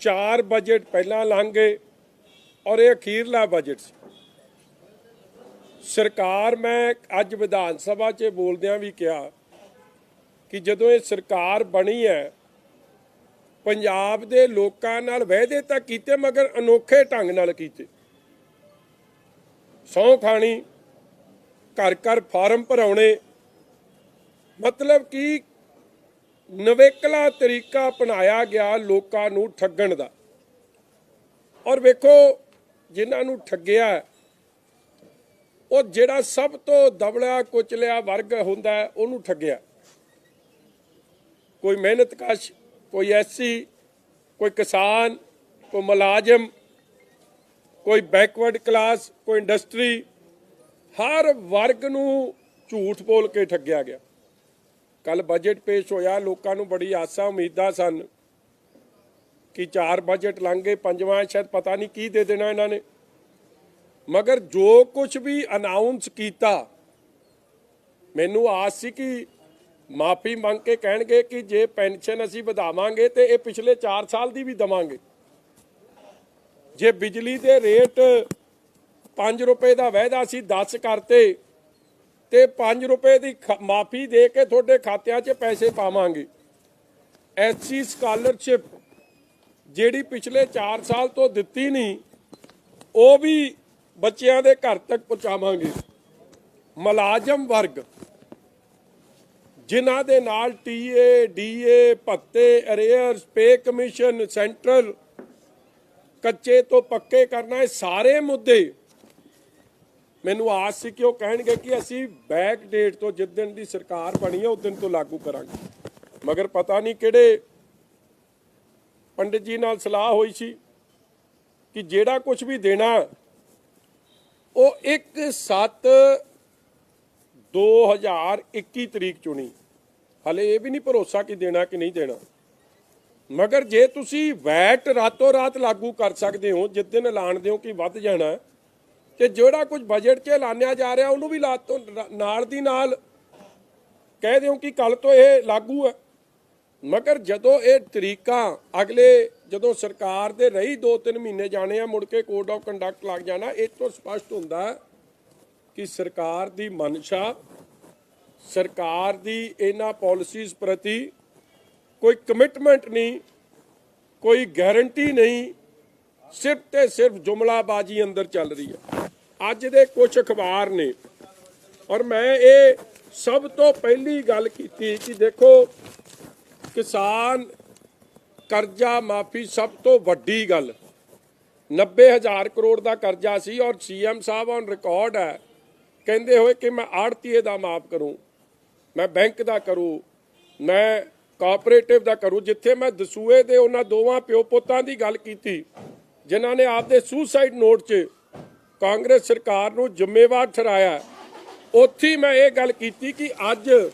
4 budget पहला लंघ गए और ये अखीरला बजट सी। सरकार मैं अज विधान सभा च बोलदियां भी कहा कि जदों ये सरकार बनी है पंजाब दे लोकां नाल वायदे तां कीते मगर अनोखे ढंग नाल कीते। सौं खानी, घर घर फार्म भराउणे, मतलब कि नवेकला तरीका अपनाया गया लोकां नूं ठग्गण दा। और वेखो जिन्हां नूं ठग्गिया वो जिहड़ा सब तो दबलिया कुचलिया वर्ग हुंदा है उहनूं ठग्गिया। कोई मेहनतकश, कोई एससी, कोई किसान, कोई मुलाजम, कोई बैकवर्ड क्लास, कोई इंडस्ट्री, हर वर्ग नूं झूठ बोल के ठग्गिया गया। कल बजट पेश होया, लोकां नूं बड़ी आसा उम्मीदां सन कि 4 बजट लंघ गए, 5वां शायद पता नहीं की दे देना इन्हां ने, मगर जो कुछ भी अनाउंस किया मैनू आस सी कि माफ़ी मंग के कहणगे कि जे पेनशन असीं वधावांगे तो ये पिछले 4 साल की भी देवांगे। जे बिजली के रेट 5 रुपए का वायदा असीं 10 करते तो 5 रुपए की माफ़ी दे के तुहाडे खात्यां 'च पैसे पावांगे। एससी स्कॉलरशिप जिहड़ी पिछले 4 साल तो दित्ती नहीं वो भी बच्चों के घर तक पहुँचावांगे। मुलाजम वर्ग जिन्हां दे नाल टीए, डीए, भत्ते, अरेयर्स, पे कमीशन, सेंट्रल, कच्चे तो पक्के करना, ये सारे मुद्दे मैनू आस सी कि वो कहणगे कि असीं बैक डेट तो जिस दिन की सरकार बनी है उस दिन तो लागू करांगे। मगर पता नहीं किहड़े पंडित जी नाल सलाह हुई सी कि जिहड़ा कुछ भी देना वो 1/7/2021 तरीक चुनी। हले ये भी नहीं भरोसा कि देना कि नहीं देना। मगर जे तुसी वैट रातों रात लागू कर सकते हो, जिस दिन ऐलान दो कि वध जाना, तो जोड़ा कुछ बजट च ऐलानिया जा रहा उन्होंने भी लातों नाल दी नाल कह दो कि कल तो यह लागू है। मगर जदों ये तरीका अगले जदों सरकार दे रही 2-3 महीने जाने आ मुड़ के कोड ऑफ कंडक्ट लग जाना, इस तो स्पष्ट होंदा कि सरकार दी मनशा, सरकार दी इन्हां पॉलिसीज़ प्रति कोई कमिटमेंट नहीं, कोई गारंटी नहीं, सिर्फ ते सिर्फ जुमलाबाजी अंदर चल रही है। अज दे कुछ अखबार ने और मैं ये सब तो पहली गल की कि देखो किसान करजा माफ़ी सब तो वड्डी गल 90,000 करोड़ का करजा सी और सीएम साहब ऑन रिकॉर्ड है कहते हुए कि मैं आड़तीए का माफ़ करूँ, मैं बैंक का करूँ, मैं कोऑपरेटिव का करूँ। जिथे मैं दसूए दे उन्हां दोवां प्यो पुत्तां की गल की जिन्हां ने आपदे सुसाइड नोट च कांग्रेस सरकार नूं जिम्मेवार ठहराया, उत्थे मैं ये गल की कि अज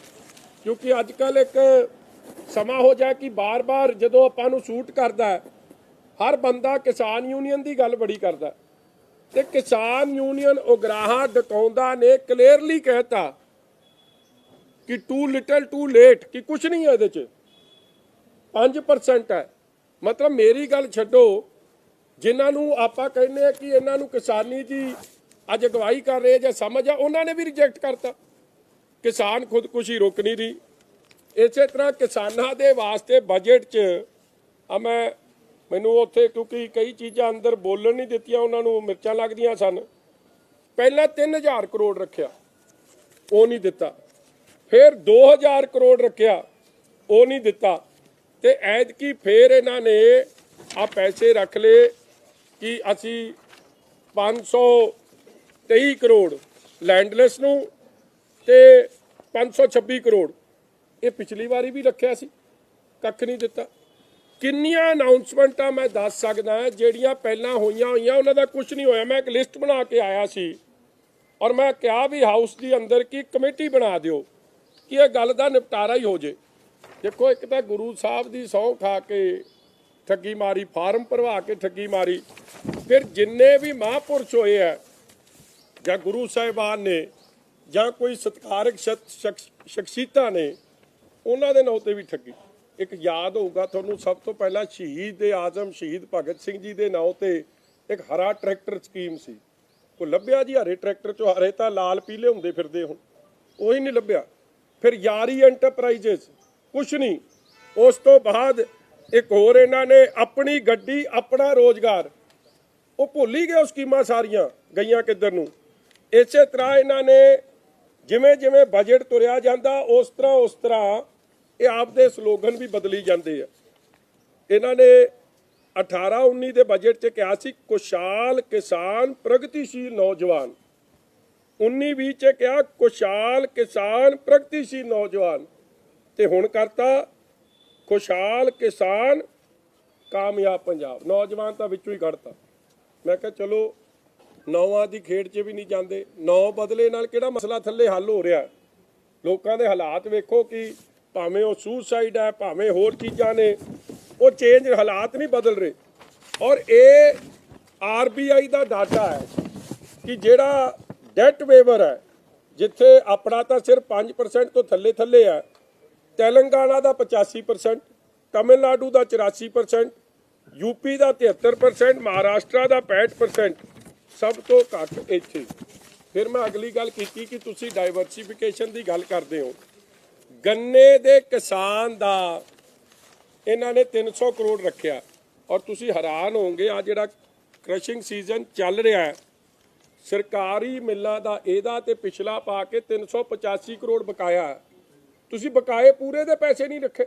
क्योंकि अजकल एक समा हो जाए कि बार बार जदों आपां नूं सूट करदा हर बंदा किसान यूनीयन की गल बड़ी करदा ते किसान यूनीयन उगराहा डकौंदा ने क्लीयरली कहता कि टू लिटल टू लेट कि कुछ नहीं है, 5% है। मतलब मेरी गल छड्डो, जिन्होंने आपां कहने कि इन्हां नूं किसानी की अज अगवाई कर रहे ਜਾਂ समझ आ, उन्होंने भी रिजेक्ट करता। किसान खुदकुशी रोक नहीं रही। इस तरह किसानों के वास्ते बजट च मैनू उत्थे क्योंकि कई चीज़ां अंदर बोलन नहीं दित्तियां, उन्होंने मिर्चां लगदियां सन। पहला 3000 करोड़ रखिया, वो नहीं दिता। फिर 2000 करोड़ रखिया, वो नहीं दिता। ते ऐतकी फिर इन्होंने आ पैसे रख ले कि असी 523 करोड़ लैंडलैस नूं ते 526 करोड़ ये पिछली बारी भी रखिया सी, कख नहीं दिता। किन्नियां अनाउंसमेंटा मैं दस सकदा जिहड़ियां पहलां होईयां उन्हां दा कुछ नहीं होया। मैं एक लिस्ट बना के आया सी और मैं कहा भी हाउस के अंदर की कमेटी बना दिओ कि यह गल दा निपटारा ही हो जाए। देखो एक तो गुरु साहब की सौं खा के ठगी मारी, फार्म भरवा के ठगी मारी, फिर जिन्ने भी महापुरुष होए है जां गुरु साहिबान ने जां कोई सत्कारक शख्सियतां ने उन्हां दे नां ते भी ठगी। ਇੱਕ ਯਾਦ ਹੋਊਗਾ ਤੁਹਾਨੂੰ, ਸਭ ਤੋਂ ਪਹਿਲਾਂ ਸ਼ਹੀਦ ਆਜ਼ਮ ਸ਼ਹੀਦ ਭਗਤ ਸਿੰਘ ਜੀ ਦੇ ਨਾਂ ਤੇ ਇੱਕ ਹਰਾ ਟਰੈਕਟਰ ਸਕੀਮ ਸੀ। ਕੋਈ ਲੱਭਿਆ ਜੀ ਹਰੇ ਟਰੈਕਟਰ ਚੋਂ? ਹਰੇ ਤਾਂ ਲਾਲ ਪੀਲੇ ਹੁੰਦੇ ਫਿਰਦੇ ਹੁਣ, ਉਹੀ ਨਹੀਂ ਲੱਭਿਆ। ਫਿਰ ਯਾਰੀ ਐਂਟਰਪ੍ਰਾਈਜ਼ਸ, ਕੁਛ ਨਹੀਂ। ਉਸ ਤੋਂ ਬਾਅਦ ਇੱਕ ਹੋਰ ਇਹਨਾਂ ਨੇ ਆਪਣੀ ਗੱਡੀ ਆਪਣਾ ਰੋਜ਼ਗਾਰ, ਉਹ ਭੁੱਲ ਹੀ ਗਏ ਉਹ ਸਕੀਮਾਂ ਸਾਰੀਆਂ ਗਈਆਂ ਕਿੱਧਰ ਨੂੰ। ਇਸੇ ਤਰ੍ਹਾਂ ਇਹਨਾਂ ਨੇ ਜਿਵੇਂ ਜਿਵੇਂ ਬਜਟ ਤੁਰਿਆ ਜਾਂਦਾ ਉਸ ਤਰ੍ਹਾਂ ਇਹ ਆਪਦੇ ਸਲੋਗਨ ਵੀ ਬਦਲੀ ਜਾਂਦੇ ਆ। ਇਹਨਾਂ ਨੇ 18-19 ਦੇ ਬਜਟ 'ਚ ਕਿਹਾ ਸੀ ਖੁਸ਼ਹਾਲ ਕਿਸਾਨ ਪ੍ਰਗਤੀਸ਼ੀਲ ਨੌਜਵਾਨ, 19-20 'ਚ ਕਿਹਾ ਖੁਸ਼ਹਾਲ ਕਿਸਾਨ ਪ੍ਰਗਤੀਸ਼ੀਲ ਨੌਜਵਾਨ, ਤੇ ਹੁਣ ਕਰਤਾ ਖੁਸ਼ਹਾਲ ਕਿਸਾਨ ਕਾਮਯਾਬ ਪੰਜਾਬ। ਨੌਜਵਾਨ ਤਾਂ ਵਿੱਚੋਂ ਹੀ ਕੱਢਤਾ। ਮੈਂ ਕਿਹਾ ਚਲੋ ਨੌਵਾਂ ਦੀ ਖੇਡ 'ਚ ਵੀ ਨਹੀਂ ਜਾਂਦੇ, ਨੌ ਬਦਲੇ ਨਾਲ ਕਿਹੜਾ ਮਸਲਾ ਥੱਲੇ ਹੱਲ ਹੋ ਰਿਹਾ। ਲੋਕਾਂ ਦੇ ਹਾਲਾਤ ਵੇਖੋ ਕਿ ਭਾਵੇਂ ਉਹ ਸੁਸਾਈਡ ਹੈ, ਭਾਵੇਂ ਹੋਰ ਚੀਜ਼ਾਂ ਨੇ, ਉਹ ਚੇਂਜ ਹਾਲਾਤ ਨਹੀਂ ਬਦਲ ਰਹੇ। ਔਰ ਇਹ RBI ਦਾ ਡਾਟਾ ਹੈ ਕਿ ਜਿਹੜਾ ਡੈਟ ਵੇਵਰ ਹੈ, ਜਿੱਥੇ ਆਪਣਾ ਤਾਂ ਸਿਰਫ 5% ਤੋਂ ਥੱਲੇ ਹੈ, ਤੇਲੰਗਾਨਾ ਦਾ 85%, ਤਮਿਲਨਾਡੂ ਦਾ 84%, ਯੂਪੀ ਦਾ 73%, ਮਹਾਰਾਸ਼ਟਰ ਦਾ 65%, ਸਭ ਤੋਂ ਘੱਟ ਇੱਥੇ। ਫਿਰ ਮੈਂ ਅਗਲੀ ਗੱਲ ਕੀਤੀ ਕਿ ਤੁਸੀਂ ਡਾਈਵਰਸੀਫਿਕੇਸ਼ਨ ਦੀ ਗੱਲ ਕਰਦੇ ਹੋ। ਗੰਨੇ ਦੇ ਕਿਸਾਨ ਦਾ ਇਹਨਾਂ ਨੇ 300 ਕਰੋੜ ਰੱਖਿਆ, ਔਰ ਤੁਸੀਂ ਹੈਰਾਨ ਹੋਵੋਗੇ ਆ ਜਿਹੜਾ ਕ੍ਰਸ਼ਿੰਗ ਸੀਜ਼ਨ ਚੱਲ ਰਿਹਾ ਹੈ, ਸਰਕਾਰੀ ਮਿੱਲਾਂ ਦਾ ਇਹਦਾ ਤੇ ਪਿਛਲਾ ਪਾ ਕੇ 385 ਕਰੋੜ ਬਕਾਇਆ। ਤੁਸੀਂ ਬਕਾਏ ਪੂਰੇ ਦੇ ਪੈਸੇ ਨਹੀਂ ਰੱਖੇ,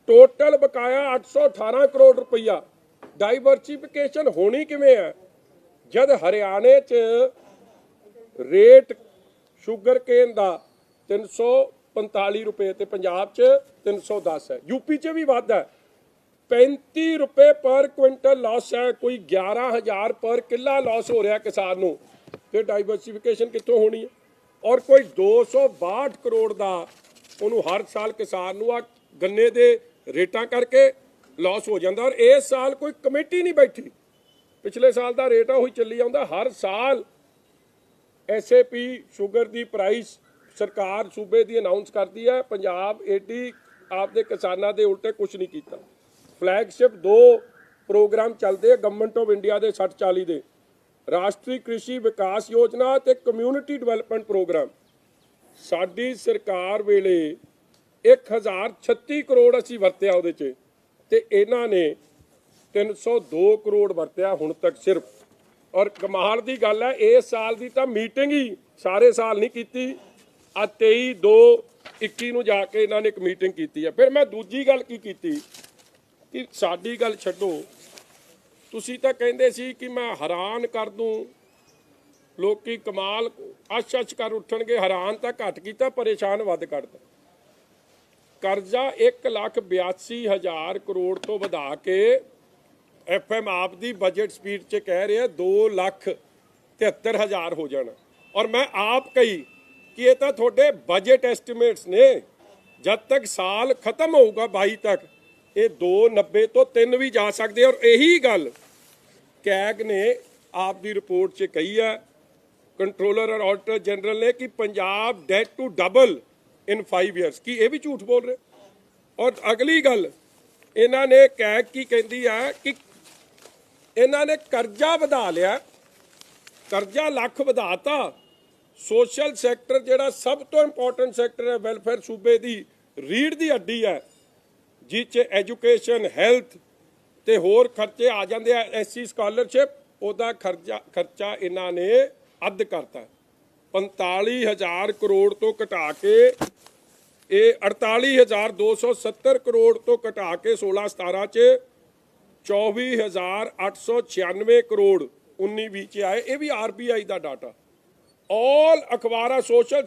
ਟੋਟਲ ਬਕਾਇਆ 818 ਕਰੋੜ ਰੁਪਈਆ। ਡਾਈਵਰਸੀਫਿਕੇਸ਼ਨ ਹੋਣੀ ਕਿਵੇਂ ਹੈ ਜਦ ਹਰਿਆਣੇ 'ਚ ਰੇਟ ਸ਼ੂਗਰ ਕੇਨ ਦਾ 345 ਰੁਪਏ ਤੇ ਪੰਜਾਬ 'ਚ 310 ਹੈ, ਯੂਪੀ 'ਚ ਵੀ ਵੱਧ ਹੈ। 35 ਰੁਪਏ ਪਰ ਕੁਇੰਟਲ ਲਾਸ ਹੈ, ਕੋਈ 11,000 ਪਰ ਕਿੱਲਾ ਲਾਸ ਹੋ ਰਿਹਾ ਕਿਸਾਨ ਨੂੰ। ਫਿਰ ਡਾਈਵਰਸੀਫਿਕੇਸ਼ਨ ਕਿੱਥੋਂ ਹੋਣੀ ਹੈ? ਔਰ ਕੋਈ 262 ਕਰੋੜ ਦਾ ਉਹਨੂੰ ਹਰ ਸਾਲ ਕਿਸਾਨ ਨੂੰ ਆ ਗੰਨੇ ਦੇ ਰੇਟਾਂ ਕਰਕੇ ਲਾਸ ਹੋ ਜਾਂਦਾ। ਔਰ ਇਸ ਸਾਲ ਕੋਈ ਕਮੇਟੀ ਨਹੀਂ ਬੈਠੀ, ਪਿਛਲੇ ਸਾਲ ਦਾ ਰੇਟ ਆ ਉਹੀ ਚੱਲੀ ਆਉਂਦਾ। ਹਰ ਸਾਲ SAP ਸ਼ੂਗਰ ਦੀ ਪ੍ਰਾਈਸ ਸਰਕਾਰ ਸੂਬੇ ਦੀ ਅਨਾਉਂਸ ਕਰਦੀ ਹੈ, ਪੰਜਾਬ ਏਡੀ ਆਪਦੇ ਕਿਸਾਨਾਂ ਦੇ ਉਲਟੇ ਕੁਝ ਨਹੀਂ ਕੀਤਾ। ਫਲੈਗਸ਼ਿਪ 2 ਪ੍ਰੋਗਰਾਮ ਚੱਲਦੇ ਆ ਗਵਰਨਮੈਂਟ ਆਫ ਇੰਡੀਆ ਦੇ 60-40 ਦੇ, ਰਾਸ਼ਟਰੀ ਕ੍ਰਿਸ਼ੀ ਵਿਕਾਸ ਯੋਜਨਾ ਤੇ ਕਮਿਊਨਿਟੀ ਡਿਵੈਲਪਮੈਂਟ ਪ੍ਰੋਗਰਾਮ। ਸਾਡੀ ਸਰਕਾਰ ਵੇਲੇ 1036 ਕਰੋੜ ਅਸੀਂ ਵਰਤਿਆ ਉਹਦੇ 'ਚ, ਤੇ ਇਹਨਾਂ ਨੇ 302 ਕਰੋੜ ਵਰਤਿਆ ਹੁਣ ਤੱਕ ਸਿਰਫ। ਔਰ ਕਮਾਲ ਦੀ ਗੱਲ ਹੈ, ਇਸ ਸਾਲ ਦੀ ਤਾਂ ਮੀਟਿੰਗ ਹੀ ਸਾਰੇ ਸਾਲ ਨਹੀਂ ਕੀਤੀ, ਆ 23/2/21 ਨੂੰ ਜਾ ਕੇ ਇਹਨਾਂ ਨੇ ਇੱਕ ਮੀਟਿੰਗ ਕੀਤੀ ਹੈ। ਫਿਰ ਮੈਂ ਦੂਜੀ ਗੱਲ ਕੀ ਕੀਤੀ ਕਿ ਸਾਡੀ ਗੱਲ ਛੱਡੋ, ਤੁਸੀਂ ਤਾਂ ਕਹਿੰਦੇ ਸੀ ਕਿ ਮੈਂ ਹੈਰਾਨ ਕਰ ਦੂੰ, ਲੋਕੀ ਕਮਾਲ ਅੱਛ ਕਰ ਉੱਠਣਗੇ। ਹੈਰਾਨ ਤਾਂ ਘੱਟ ਕੀਤਾ, ਪਰੇਸ਼ਾਨ ਵੱਧ ਕੱਢਦਾ। ਕਰਜ਼ਾ 1,82,000 ਕਰੋੜ ਤੋਂ ਵਧਾ ਕੇ FM ਆਪ ਦੀ ਬਜਟ ਸਪੀਡ 'ਚ ਕਹਿ ਰਿਹਾ 2,73,000 ਹੋ ਜਾਣਾ। ਔਰ ਮੈਂ ਆਪ ਕਹੀ ਕਿ ਇਹ ਤਾਂ ਤੁਹਾਡੇ ਬਜਟ ਐਸਟੀਮੇਟਸ ਨੇ, ਜਦ ਤੱਕ ਸਾਲ ਖਤਮ ਹੋਊਗਾ 22 ਤੱਕ ਇਹ 2,90 ਤੋਂ 3 ਵੀ ਜਾ ਸਕਦੇ। ਔਰ ਇਹੀ ਗੱਲ ਕੈਗ ਨੇ ਆਪ ਦੀ ਰਿਪੋਰਟ 'ਚ ਕਹੀ ਹੈ, ਕੰਟਰੋਲਰ ਔਰ ਆਡੀਟਰ ਜਨਰਲ ਨੇ, ਕਿ Punjab debt to double in 5 years। ਕੀ ਇਹ ਵੀ ਝੂਠ ਬੋਲ ਰਹੇ? ਔਰ ਅਗਲੀ ਗੱਲ ਇਹਨਾਂ ਨੇ ਕੈਗ ਕੀ ਕਹਿੰਦੀ ਹੈ ਕਿ ਇਹਨਾਂ ਨੇ ਕਰਜ਼ਾ ਵਧਾ ਲਿਆ, ਕਰਜ਼ਾ ਲੱਖ ਵਧਾਤਾ। ਸੋਸ਼ਲ ਸੈਕਟਰ ਜਿਹੜਾ ਸਭ ਤੋਂ ਇੰਪੋਰਟੈਂਟ ਸੈਕਟਰ ਹੈ, ਵੈਲਫੇਅਰ ਸੂਬੇ ਦੀ ਰੀੜ੍ਹ ਦੀ ਹੱਡੀ ਹੈ, ਜਿਸ 'ਚ ਐਜੂਕੇਸ਼ਨ, ਹੈਲਥ ਤੇ ਹੋਰ ਖਰਚੇ ਆ ਜਾਂਦੇ ਆ, SC ਸਕਾਲਰਸ਼ਿਪ, ਉਹਦਾ ਖਰਚਾ ਇਹਨਾਂ ਨੇ ਅੱਧ ਕਰਤਾ। 45,000 ਕਰੋੜ ਤੋਂ ਘਟਾ ਕੇ ਇਹ 48,270 ਕਰੋੜ ਤੋਂ ਘਟਾ ਕੇ 16-17 'ਚ 24,896 ਕਰੋੜ 19-20 'ਚ ਆਏ। ਇਹ ਵੀ RBI ਦਾ ਡਾਟਾ। ਆਲ ਅਖਬਾਰਾਂ ਸੋਸ਼ਲ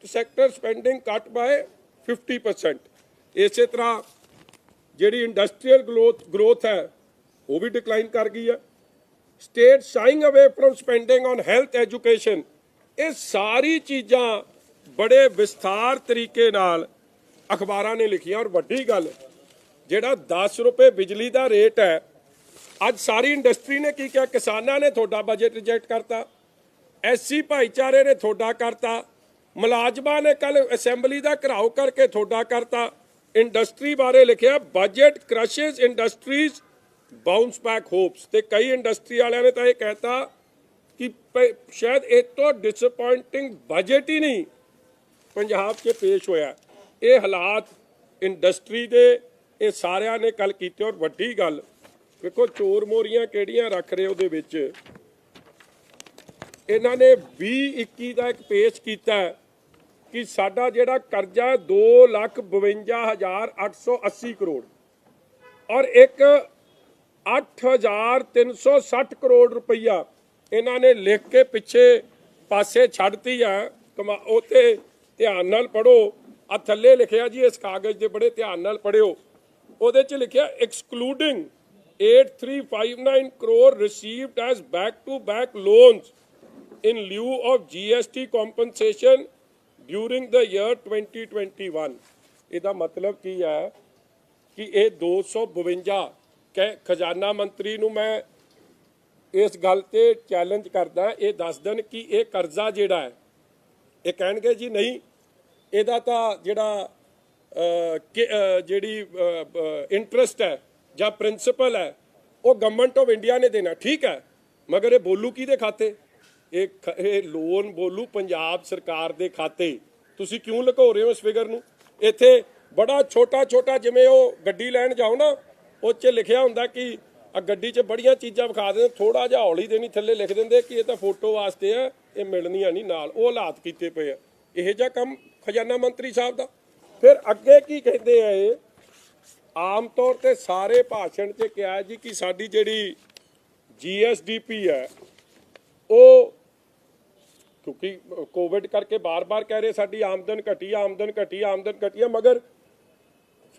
ਸੈਕਟਰ ਸਪੈਂਡਿੰਗ ਕੱਟ ਬਾਏ 50%। ਇਸੇ ਤਰ੍ਹਾਂ ਜਿਹੜੀ ਇੰਡਸਟਰੀਅਲ ਗਰੋਥ ਹੈ ਉਹ ਵੀ ਡਿਕਲਾਈਨ ਕਰ ਗਈ ਹੈ। State shying away from spending on health education. ਇਹ ਸਾਰੀ ਚੀਜ਼ਾਂ ਬੜੇ ਵਿਸਥਾਰ ਤਰੀਕੇ ਨਾਲ ਅਖਬਾਰਾਂ ਨੇ ਲਿਖੀਆਂ। ਔਰ ਵੱਡੀ ਗੱਲ, ਜਿਹੜਾ 10 ਰੁਪਏ ਬਿਜਲੀ ਦਾ ਰੇਟ ਹੈ, ਅੱਜ ਸਾਰੀ ਇੰਡਸਟਰੀ ਨੇ ਕੀ ਕਿਹਾ? ਕਿਸਾਨਾਂ ਨੇ ਤੁਹਾਡਾ ਬਜਟ ਰਿਜੈਕਟ ਕਰਤਾ, SC ਭਾਈਚਾਰੇ ਨੇ ਤੁਹਾਡਾ ਕਰਤਾ, ਮੁਲਾਜ਼ਮਾਂ ਨੇ ਕੱਲ ਅਸੈਂਬਲੀ ਦਾ ਘਿਰਾਓ ਕਰਕੇ ਤੁਹਾਡਾ ਕਰਤਾ। ਇੰਡਸਟਰੀ ਬਾਰੇ ਲਿਖਿਆ budget crushes industries bounce back hopes, ਤੇ ਕਈ ਇੰਡਸਟਰੀ ਵਾਲਿਆਂ ਨੇ ਤਾਂ ਇਹ ਕਹਿਤਾ ਕਿ ਸ਼ਾਇਦ ਇਹ ਤੋਂ ਡਿਸਅਪਾਇੰਟਿੰਗ ਬਜਟ ਹੀ ਨਹੀਂ ਪੰਜਾਬ 'ਚ ਪੇਸ਼ ਹੋਇਆ। ਇਹ ਹਾਲਾਤ ਇੰਡਸਟਰੀ ਦੇ ਇਹ ਸਾਰਿਆਂ ਨੇ ਕੱਲ ਕੀਤੇ। ਔਰ ਵੱਡੀ ਗੱਲ ਵੇਖੋ, ਚੋਰ ਮੋਰੀਆਂ ਕਿਹੜੀਆਂ ਰੱਖ ਰਹੇ ਉਹਦੇ ਵਿੱਚ ਇਹਨਾਂ ਨੇ 2021 ਦਾ ਇੱਕ ਪੇਸ਼ ਕੀਤਾ ਕਿ ਸਾਡਾ ਜਿਹੜਾ ਕਰਜ਼ਾ 2,52,880 ਕਰੋੜ ਔਰ ਇੱਕ 8,360 ਕਰੋੜ ਰੁਪਈਆ ਇਹਨਾਂ ਨੇ ਲਿਖ ਕੇ ਪਿੱਛੇ ਪਾਸੇ ਛੱਡਤੀ ਆ। ਉਹ ਤੇ ਧਿਆਨ ਨਾਲ ਪੜੋ, ਆ ਥੱਲੇ ਲਿਖਿਆ ਜੀ, ਇਸ ਕਾਗਜ਼ ਦੇ ਬੜੇ ਧਿਆਨ ਨਾਲ ਪੜਿਓ। ਉਹਦੇ 'ਚ ਲਿਖਿਆ excluding 8359 crore received as back to back loans in lieu of GST compensation during the year 2021। ਇਹਦਾ ਮਤਲਬ ਕੀ ਹੈ ਕਿ ਇਹ 252 ਖਜ਼ਾਨਾ ਮੰਤਰੀ ਨੂੰ ਮੈਂ ਇਸ ਗੱਲ ਤੇ ਚੈਲੰਜ ਕਰਦਾ, ਇਹ ਦੱਸ ਦੇਣ ਕਿ ਇਹ ਕਰਜ਼ਾ ਜਿਹੜਾ ਹੈ, ਇਹ ਕਹਿਣਗੇ ਜੀ ਨਹੀਂ ਇਹਦਾ ਤਾਂ ਜਿਹੜਾ ਜਿਹੜੀ ਇੰਟਰਸਟ ਹੈ ਜਾਂ ਪ੍ਰਿੰਸੀਪਲ ਹੈ ਉਹ ਗਵਰਨਮੈਂਟ ਆਫ ਇੰਡੀਆ ਨੇ ਦੇਣਾ, ਠੀਕ ਹੈ, ਮਗਰ ਇਹ ਬੋਲੂ ਕਿਹਦੇ ਖਾਤੇ? ਇਹ ਲੋਨ ਬੋਲੂ ਪੰਜਾਬ ਸਰਕਾਰ ਦੇ ਖਾਤੇ। ਤੁਸੀਂ ਕਿਉਂ ਲੁਕੋ ਰਹੇ ਹੋ ਇਸ ਫਿਗਰ ਨੂੰ? ਇੱਥੇ ਬੜਾ ਛੋਟਾ ਜਿਵੇਂ ਉਹ ਗੱਡੀ ਲੈਣ ਜਾਓ ਨਾ, ਉਹ 'ਚ ਲਿਖਿਆ ਹੁੰਦਾ ਕਿ ਆ ਗੱਡੀ 'ਚ ਬੜੀਆਂ ਚੀਜ਼ਾਂ ਵਿਖਾ ਦਿੰਦੇ, ਥੋੜਾ ਜਿਹਾ ਹੌਲੀ ਦੇਣੀ, ਥੱਲੇ ਲਿਖ ਦਿੰਦੇ ਕਿ ਇਹ ਤਾਂ ਫੋਟੋ ਵਾਸਤੇ ਆ, ਇਹ ਮਿਲਣੀਆਂ ਨਹੀਂ ਨਾਲ। ਉਹ ਹਾਲਾਤ ਕੀਤੇ ਪਏ ਆ ਇਹੋ ਜਿਹਾ ਕੰਮ ਖਜ਼ਾਨਾ ਮੰਤਰੀ ਸਾਹਿਬ ਦਾ। ਫਿਰ ਅੱਗੇ ਕੀ ਕਹਿੰਦੇ ਆ, ਇਹ ਆਮ ਤੌਰ ਤੇ ਸਾਰੇ ਭਾਸ਼ਣ 'ਚ ਕਿਹਾ ਜੀ ਕਿ ਸਾਡੀ ਜਿਹੜੀ GSDP ਹੈ ਉਹ, ਕਿਉਂਕਿ ਕੋਵਿਡ ਕਰਕੇ ਬਾਰ-ਬਾਰ ਕਹਿ ਰਹੇ ਸਾਡੀ ਆਮਦਨ ਘਟੀ ਹੈ, ਮਗਰ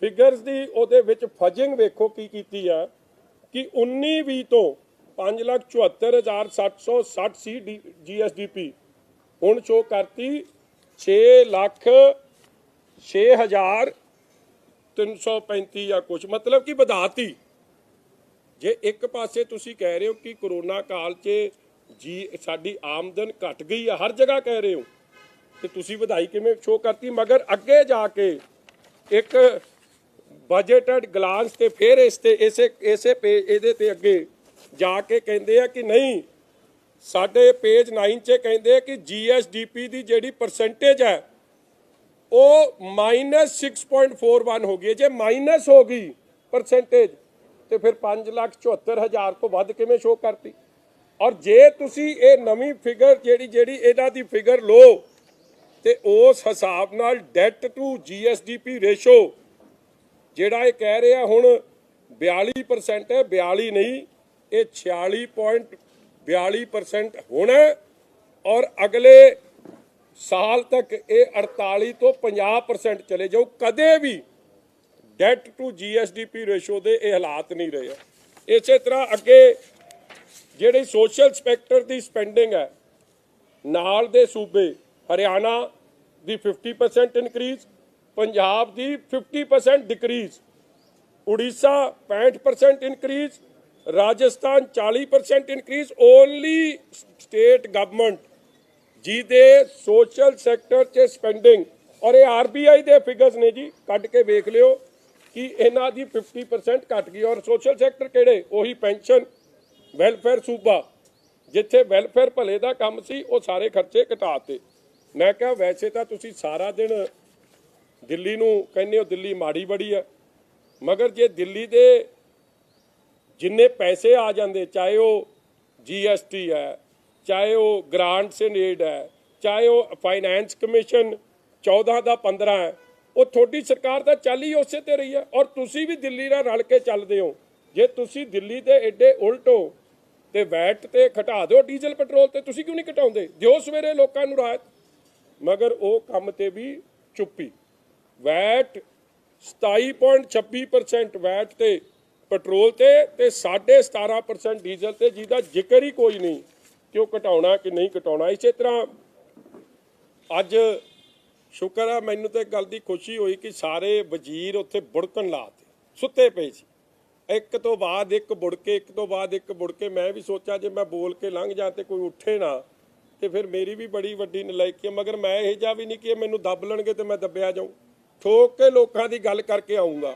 ਫਿਗਰਸ ਦੀ ਉਹਦੇ ਵਿੱਚ ਫਜਿੰਗ ਵੇਖੋ ਕੀ ਕੀਤੀ ਆ ਕਿ 19-20 ਤੋਂ 5,74,760 ਸੀ GSDP, ਹੁਣ ਸ਼ੋ ਕਰਤੀ 6,06,335 ਜਾਂ ਕੁਛ, ਮਤਲਬ ਕਿ ਵਧਾਤੀ। ਜੇ ਇੱਕ ਪਾਸੇ ਤੁਸੀਂ ਕਹਿ ਰਹੇ ਹੋ ਕਿ ਕਰੋਨਾ ਕਾਲ 'ਚ ਜੀ ਸਾਡੀ ਆਮਦਨ ਘਟ ਗਈ ਹੈ, ਹਰ ਜਗ੍ਹਾ ਕਹਿ ਰਹੇ ਹੋ, ਤੇ ਤੁਸੀਂ ਵਧਾਈ ਕਿਵੇਂ ਸ਼ੋ ਕਰਤੀ? ਮਗਰ ਅੱਗੇ ਜਾ ਕੇ ਇੱਕ ਬਜਟਡ ਗਲਾਂਸ ਤੇ ਫਿਰ ਇਸੇ ਪੇਜ ਇਹਦੇ ਤੇ ਅੱਗੇ ਜਾ ਕੇ ਕਹਿੰਦੇ ਆ ਕਿ ਨਹੀਂ, ਸਾਡੇ ਪੇਜ 9 'ਚ ਕਹਿੰਦੇ ਆ ਕਿ GSDP ਦੀ ਜਿਹੜੀ ਪਰਸੈਂਟੇਜ ਹੈ ਉਹ -6.41 ਹੋ ਗਈ। ਜੇ ਮਾਈਨਸ ਹੋ ਗਈ ਪਰਸੈਂਟੇਜ ਤੇ ਫਿਰ 5,74,000 ਤੋਂ ਵੱਧ ਕਿਵੇਂ ਸ਼ੋ ਕਰਤੀ? ਔਰ ਜੇ ਤੁਸੀਂ ਇਹ ਨਵੀਂ ਫਿਗਰ ਜਿਹੜੀ ਇਹਨਾਂ ਦੀ ਫਿਗਰ ਲਓ ਤੇ ਉਸ ਹਿਸਾਬ ਨਾਲ ਡੈਟ ਟੂ GSDP ਰੇਸ਼ੋ ਜਿਹੜਾ ਇਹ ਕਹਿ ਰਿਹਾ ਹੁਣ 42% ਹੈ, 42 ਨਹੀਂ, ਇਹ 46.42% ਹੋਣਾ ਔਰ ਅਗਲੇ ਸਾਲ ਤੱਕ ਇਹ 48 ਤੋਂ 50% ਚਲੇ ਜਾਊ। ਕਦੇ ਵੀ ਡੈਟ ਟੂ GSDP ਰੇਸ਼ੋ ਦੇ ਇਹ ਹਾਲਾਤ ਨਹੀਂ ਰਹੇ। ਇਸੇ ਤਰ੍ਹਾਂ ਅੱਗੇ ਜਿਹੜੀ ਸੋਸ਼ਲ ਸੈਕਟਰ ਦੀ ਸਪੈਂਡਿੰਗ ਹੈ, ਨਾਲ ਦੇ ਸੂਬੇ ਹਰਿਆਣਾ ਦੀ 50% ਇਨਕਰੀਜ਼, ਪੰਜਾਬ ਦੀ 50% decrease, Odisha 65% increase, Rajasthan 40% increase. Only state government ਜਿਹਦੇ ਸੋਸ਼ਲ ਸੈਕਟਰ 'ਚ ਸਪੈਂਡਿੰਗ, ਔਰ ਇਹ RBI ਦੇ ਫਿਗਰਸ ਨੇ ਜੀ, ਕੱਢ ਕੇ ਵੇਖ ਲਿਓ ਕਿ ਇਹਨਾਂ ਦੀ 50% ਘਟ ਗਈ। ਔਰ ਸੋਸ਼ਲ ਸੈਕਟਰ ਕਿਹੜੇ? ਉਹੀ ਪੈਨਸ਼ਨ, ਵੈਲਫੇਅਰ ਸੂਬਾ, ਜਿੱਥੇ ਵੈਲਫੇਅਰ ਭਲੇ ਦਾ ਕੰਮ ਸੀ ਉਹ ਸਾਰੇ ਖਰਚੇ ਘਟਾਤੇ। ਮੈਂ ਕਿਹਾ ਵੈਸੇ ਤਾਂ ਤੁਸੀਂ ਸਾਰਾ ਦਿਨ ਦਿੱਲੀ ਨੂੰ ਕਹਿੰਦੇ ਹੋ ਦਿੱਲੀ ਮਾੜੀ ਬੜੀ ਹੈ, ਮਗਰ ਜੇ ਦਿੱਲੀ ਦੇ ਜਿੰਨੇ ਪੈਸੇ ਆ ਜਾਂਦੇ, ਚਾਹੇ ਉਹ GST ਹੈ, ਚਾਹੇ ਉਹ ਗ੍ਰਾਂਟਸ ਐਂਡ ਏਡ ਹੈ, ਚਾਹੇ ਉਹ ਫਾਈਨੈਂਸ ਕਮਿਸ਼ਨ 14 ਦਾ 15 ਹੈ, ਉਹ ਤੁਹਾਡੀ ਸਰਕਾਰ ਤਾਂ ਚੱਲ ਹੀ ਉਸੇ ਤੇ ਰਹੀ ਹੈ। ਔਰ ਤੁਸੀਂ ਵੀ ਦਿੱਲੀ ਨਾਲ ਰਲ ਕੇ ਚੱਲਦੇ ਹੋ। ਜੇ ਤੁਸੀਂ ਦਿੱਲੀ ਦੇ ਏਡੇ ਉਲਟ ਹੋ ਤੇ ਵੈਟ ਤੇ ਘਟਾ ਦਿਓ, ਡੀਜ਼ਲ ਪੈਟਰੋਲ ਤੇ ਤੁਸੀਂ ਕਿਉਂ ਨਹੀਂ ਘਟਾਉਂਦੇ? ਦਿਓ ਸਵੇਰੇ ਲੋਕਾਂ ਨੂੰ ਰਾਹਤ, ਮਗਰ ਉਹ ਕੰਮ ਤੇ ਵੀ ਚੁੱਪੀ। ਵੈਟ 27.26% ਵੈਟ ਤੇ ਪੈਟਰੋਲ ਤੇ 17.5% ਡੀਜ਼ਲ ਤੇ, ਜਿਹਦਾ ਜ਼ਿਕਰ ਹੀ ਕੋਈ ਨਹੀਂ ਕਿ ਉਹ ਘਟਾਉਣਾ ਕਿ ਨਹੀਂ ਘਟਾਉਣਾ। ਇਸੇ ਤਰ੍ਹਾਂ ਅੱਜ ਸ਼ੁਕਰ ਹੈ ਮੈਨੂੰ ਤਾਂ ਇੱਕ ਗੱਲ ਦੀ ਖੁਸ਼ੀ ਹੋਈ ਕਿ ਸਾਰੇ ਵਜ਼ੀਰ ਉੱਥੇ ਬੁੜਕਣ ਲਾਤੇ, ਸੁੱਤੇ ਪਏ ਸੀ, ਇੱਕ ਤੋਂ ਬਾਅਦ ਇੱਕ ਬੁੜਕੇ, ਇੱਕ ਤੋਂ ਬਾਅਦ ਇੱਕ ਬੁੜਕੇ। ਮੈਂ ਵੀ ਸੋਚਿਆ ਜੇ ਮੈਂ ਬੋਲ ਕੇ ਲੰਘ ਜਾ ਤੇ ਕੋਈ ਉੱਠੇ ਨਾ ਤੇ ਫਿਰ ਮੇਰੀ ਵੀ ਬੜੀ ਵੱਡੀ ਨਲਾਇਕੀ ਹੈ, ਮਗਰ ਮੈਂ ਇਹ ਜਿਹਾ ਵੀ ਨਹੀਂ ਕਿ ਮੈਨੂੰ ਦੱਬ ਲੈਣਗੇ ਤੇ ਮੈਂ ਦੱਬਿਆ ਜਾਊਂ। ਠੋਕ ਕੇ ਲੋਕਾਂ ਦੀ ਗੱਲ ਕਰਕੇ ਆਉਂਗਾ।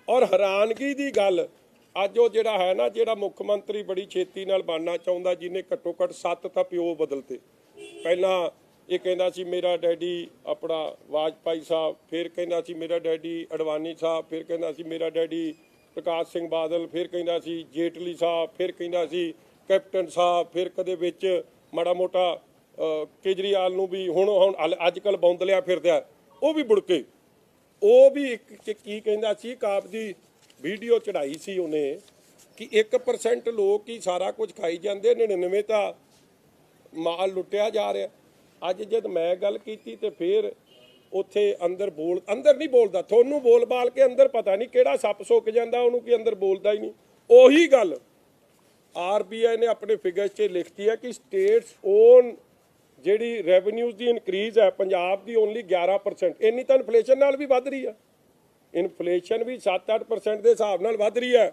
ਔਰ ਹੈਰਾਨਗੀ ਦੀ ਗੱਲ, ਅੱਜ ਉਹ ਜਿਹੜਾ ਹੈ ਨਾ, ਜਿਹੜਾ ਮੁੱਖ ਮੰਤਰੀ ਬੜੀ ਛੇਤੀ ਨਾਲ ਬਣਨਾ ਚਾਹੁੰਦਾ, ਜਿਹਨੇ ਘੱਟੋ ਘੱਟ 7 ਤਾਂ ਪਿਓ ਬਦਲਤੇ। ਪਹਿਲਾਂ ਇਹ ਕਹਿੰਦਾ ਸੀ ਮੇਰਾ ਡੈਡੀ ਆਪਣਾ ਵਾਜਪਾਈ ਸਾਹਿਬ, ਫਿਰ ਕਹਿੰਦਾ ਸੀ ਮੇਰਾ ਡੈਡੀ ਅਡਵਾਨੀ ਸਾਹਿਬ, ਫਿਰ ਕਹਿੰਦਾ ਸੀ ਮੇਰਾ ਡੈਡੀ ਪ੍ਰਕਾਸ਼ ਸਿੰਘ ਬਾਦਲ, ਫਿਰ ਕਹਿੰਦਾ ਸੀ ਜੇਟਲੀ ਸਾਹਿਬ, ਫਿਰ ਕਹਿੰਦਾ ਸੀ ਕੈਪਟਨ ਸਾਹਿਬ, ਫਿਰ ਕਦੇ ਵਿੱਚ ਮਾੜਾ ਮੋਟਾ ਕੇਜਰੀਵਾਲ ਨੂੰ ਵੀ ਹੁਣ ਅੱਜ ਕੱਲ੍ਹ ਬੌਂਦਲਿਆ ਫਿਰਦਾ, ਉਹ ਵੀ ਬੁੜਕੇ। ਉਹ ਵੀ ਇੱਕ ਕੀ ਕਹਿੰਦਾ ਸੀ, ਕਾਪ ਦੀ ਵੀਡੀਓ ਚੜਾਈ ਸੀ ਉਹਨੇ ਕਿ 1% ਲੋਕ ਹੀ ਸਾਰਾ ਕੁਝ ਖਾਈ ਜਾਂਦੇ, 99 ਤਾਂ ਮਾਲ ਲੁੱਟਿਆ ਜਾ ਰਿਹਾ। ਅੱਜ ਜਦ ਮੈਂ ਗੱਲ ਕੀਤੀ ਤੇ ਫਿਰ ਉੱਥੇ ਅੰਦਰ ਨਹੀਂ ਬੋਲਦਾ, ਤੁਹਾਨੂੰ ਬੋਲ ਬਾਲ ਕੇ ਅੰਦਰ ਪਤਾ ਨਹੀਂ ਕਿਹੜਾ ਸੱਪ ਸੁੱਕ ਜਾਂਦਾ ਉਹਨੂੰ, ਕਿ ਅੰਦਰ ਬੋਲਦਾ ਹੀ ਨਹੀਂ। ਉਹੀ ਗੱਲ RBI ਨੇ ਆਪਣੇ ਫਿਗਰਸ 'ਚ ਲਿਖਤੀ ਹੈ ਕਿ ਸਟੇਟਸ ਓਨ ਜਿਹੜੀ ਰੈਵਨਿਊਜ਼ ਦੀ ਇਨਕਰੀਜ਼ ਹੈ ਪੰਜਾਬ ਦੀ ਓਨਲੀ 11%। ਇੰਨੀ ਤਾਂ ਇਨਫਲੇਸ਼ਨ ਨਾਲ ਵੀ ਵੱਧ ਰਹੀ ਹੈ, ਇਨਫਲੇਸ਼ਨ ਵੀ 7-8% ਦੇ ਹਿਸਾਬ ਨਾਲ ਵੱਧ ਰਹੀ ਹੈ,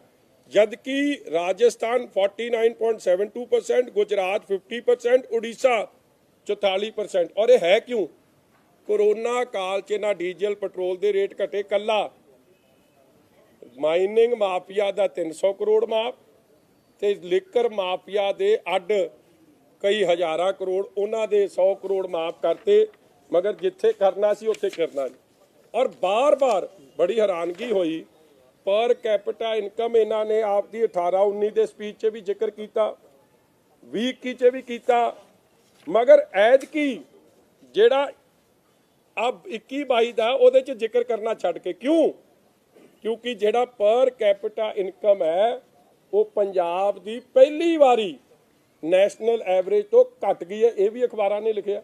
ਜਦਕਿ ਰਾਜਸਥਾਨ 49.72%, ਗੁਜਰਾਤ 50%, ਉੜੀਸਾ 44%। ਔਰ ਇਹ ਹੈ ਕਿਉਂ? ਕੋਰੋਨਾ ਕਾਲ 'ਚ ਨਾ ਡੀਜ਼ਲ ਪੈਟਰੋਲ ਦੇ ਰੇਟ ਘਟੇ, ਕੱਲਾ ਮਾਈਨਿੰਗ ਮਾਫੀਆ ਦਾ 300 ਕਰੋੜ ਮਾਫ ਤੇ ਲਿਕਰ ਮਾਫੀਆ ਦੇ ਅੱਡ ਕਈ ਹਜ਼ਾਰਾਂ ਕਰੋੜ, ਉਹਨਾਂ ਦੇ 100 ਕਰੋੜ ਮਾਫ ਕਰਤੇ, ਮਗਰ ਜਿੱਥੇ ਕਰਨਾ ਸੀ ਉੱਥੇ ਕਰਨਾ ਨਹੀਂ। ਔਰ ਬਾਰ-ਬਾਰ ਬੜੀ ਹੈਰਾਨਗੀ ਹੋਈ, ਪਰ ਕੈਪੀਟਾ ਇਨਕਮ ਇਹਨਾਂ ਨੇ ਆਪਦੀ 18-19 ਦੇ ਸਪੀਚ 'ਚ ਵੀ ਜ਼ਿਕਰ ਕੀਤਾ, 20-21 'ਚ ਵੀ ਕੀਤਾ, ਮਗਰ ਐਤਕੀ ਜਿਹੜਾ ਅਬ 21-22 ਦਾ ਉਹਦੇ 'ਚ ਜ਼ਿਕਰ ਕਰਨਾ ਛੱਡ ਕੇ, ਕਿਉਂ? ਕਿਉਂਕਿ ਜਿਹੜਾ ਪਰ ਕੈਪੀਟਾ ਇਨਕਮ ਹੈ ਉਹ ਪੰਜਾਬ ਦੀ ਪਹਿਲੀ ਵਾਰੀ ਨੈਸ਼ਨਲ ਐਵਰੇਜ ਤੋਂ ਘਟ ਗਈ ਹੈ। ਇਹ ਵੀ ਅਖਬਾਰਾਂ ਨੇ ਲਿਖਿਆ।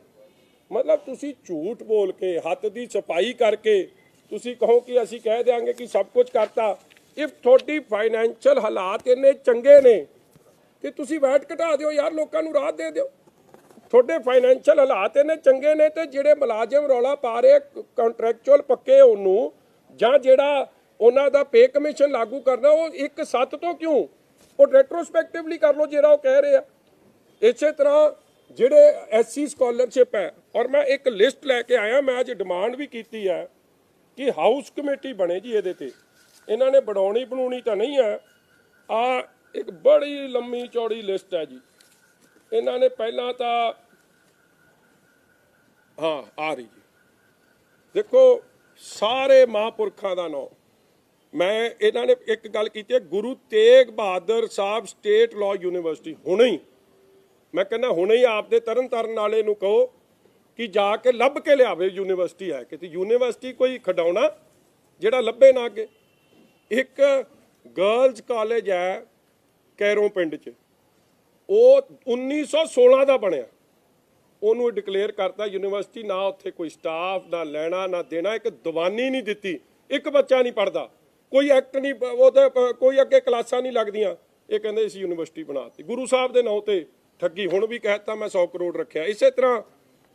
ਮਤਲਬ ਤੁਸੀਂ ਝੂਠ ਬੋਲ ਕੇ, ਹੱਥ ਦੀ ਸਫਾਈ ਕਰਕੇ ਤੁਸੀਂ ਕਹੋ ਕਿ ਅਸੀਂ ਕਹਿ ਦਿਆਂਗੇ ਕਿ ਸਭ ਕੁਝ ਕਰਤਾ। ਇਫ ਤੁਹਾਡੀ ਫਾਈਨੈਂਸ਼ੀਅਲ ਹਾਲਾਤ ਇੰਨੇ ਚੰਗੇ ਨੇ ਕਿ ਤੁਸੀਂ ਵੈਟ ਘਟਾ ਦਿਓ ਯਾਰ, ਲੋਕਾਂ ਨੂੰ ਰਾਹਤ ਦੇ ਦਿਓ। ਤੁਹਾਡੇ ਫਾਈਨੈਂਸ਼ੀਅਲ ਹਾਲਾਤ ਇੰਨੇ ਚੰਗੇ ਨੇ ਤੇ ਜਿਹੜੇ ਮੁਲਾਜ਼ਮ ਰੌਲਾ ਪਾ ਰਹੇ ਕੰਟਰੈਕਚੁਅਲ ਪੱਕੇ ਉਹਨੂੰ, ਜਾਂ ਜਿਹੜਾ ਉਹਨਾਂ ਦਾ ਪੇ ਕਮਿਸ਼ਨ ਲਾਗੂ ਕਰਨਾ, ਉਹ 1/7 ਤੋਂ ਕਿਉਂ? ਉਹ ਰੈਟਰੋਸਪੈਕਟਿਵਲੀ ਕਰ ਲਓ ਜਿਹੜਾ ਉਹ ਕਹਿ ਰਹੇ ਆ। ਇਸੇ ਤਰ੍ਹਾਂ ਜਿਹੜੇ SC ਸਕਾਲਰਸ਼ਿਪ ਹੈ, ਔਰ ਮੈਂ ਇੱਕ ਲਿਸਟ ਲੈ ਕੇ ਆਇਆ, ਮੈਂ ਅੱਜ ਡਿਮਾਂਡ ਵੀ ਕੀਤੀ ਹੈ ਕਿ ਹਾਊਸ ਕਮੇਟੀ ਬਣੇ ਜੀ ਇਹਦੇ ਤੇ। ਇਹਨਾਂ ਨੇ ਬਣਾਉਣੀ ਤਾਂ ਨਹੀਂ ਹੈ, ਆ ਇੱਕ ਬੜੀ ਲੰਮੀ ਚੌੜੀ ਲਿਸਟ ਹੈ ਜੀ। ਇਹਨਾਂ ਨੇ ਪਹਿਲਾਂ ਤਾਂ ਹਾਂ ਆ ਰਹੀ ਜੀ, ਦੇਖੋ ਸਾਰੇ ਮਹਾਂਪੁਰਖਾਂ ਦਾ ਨਾਮ। ਮੈਂ ਇਹਨਾਂ ਨੇ ਇੱਕ ਗੱਲ ਕੀਤੀ ਹੈ, Guru Tegh Bahadur Sahib state law university. ਹੁਣੇ ਹੀ ਮੈਂ ਕਹਿੰਦਾ, ਹੁਣੇ ਹੀ ਆਪਦੇ ਤਰਨ ਵਾਲੇ ਨੂੰ ਕਹੋ ਕਿ ਜਾ ਕੇ ਲੱਭ ਕੇ ਲਿਆਵੇ ਯੂਨੀਵਰਸਿਟੀ ਹੈ ਕਿਤੇ। ਯੂਨੀਵਰਸਿਟੀ ਕੋਈ ਖਡਾਉਣਾ ਜਿਹੜਾ ਲੱਭੇ ਨਾ ਅੱਗੇ। ਇੱਕ ਗਰਲਜ਼ ਕਾਲਜ ਹੈ ਕੈਰੋਂ ਪਿੰਡ 'ਚ, ਉਹ 1916 ਦਾ ਬਣਿਆ, ਉਹਨੂੰ ਡਿਕਲੇਅਰ ਕਰਤਾ ਯੂਨੀਵਰਸਿਟੀ। ਨਾ ਉੱਥੇ ਕੋਈ ਸਟਾਫ, ਨਾ ਲੈਣਾ ਨਾ ਦੇਣਾ, ਇੱਕ ਦੀਵਾਨੀ ਨਹੀਂ ਦਿੱਤੀ, ਇੱਕ ਬੱਚਾ ਨਹੀਂ ਪੜ੍ਹਦਾ, ਕੋਈ ਐਕਟ ਨਹੀਂ, ਉਹਦੇ ਕੋਈ ਅੱਗੇ ਕਲਾਸਾਂ ਨਹੀਂ ਲੱਗਦੀਆਂ। ਇਹ ਕਹਿੰਦੇ ਅਸੀਂ ਯੂਨੀਵਰਸਿਟੀ ਬਣਾਤੀ ਗੁਰੂ ਸਾਹਿਬ ਦੇ ਨਾਂ ਤੇ ਠੱਗੀ। ਹੁਣ ਵੀ ਕਹਿਤਾ ਮੈਂ 100 ਕਰੋੜ ਰੱਖਿਆ। ਇਸੇ ਤਰ੍ਹਾਂ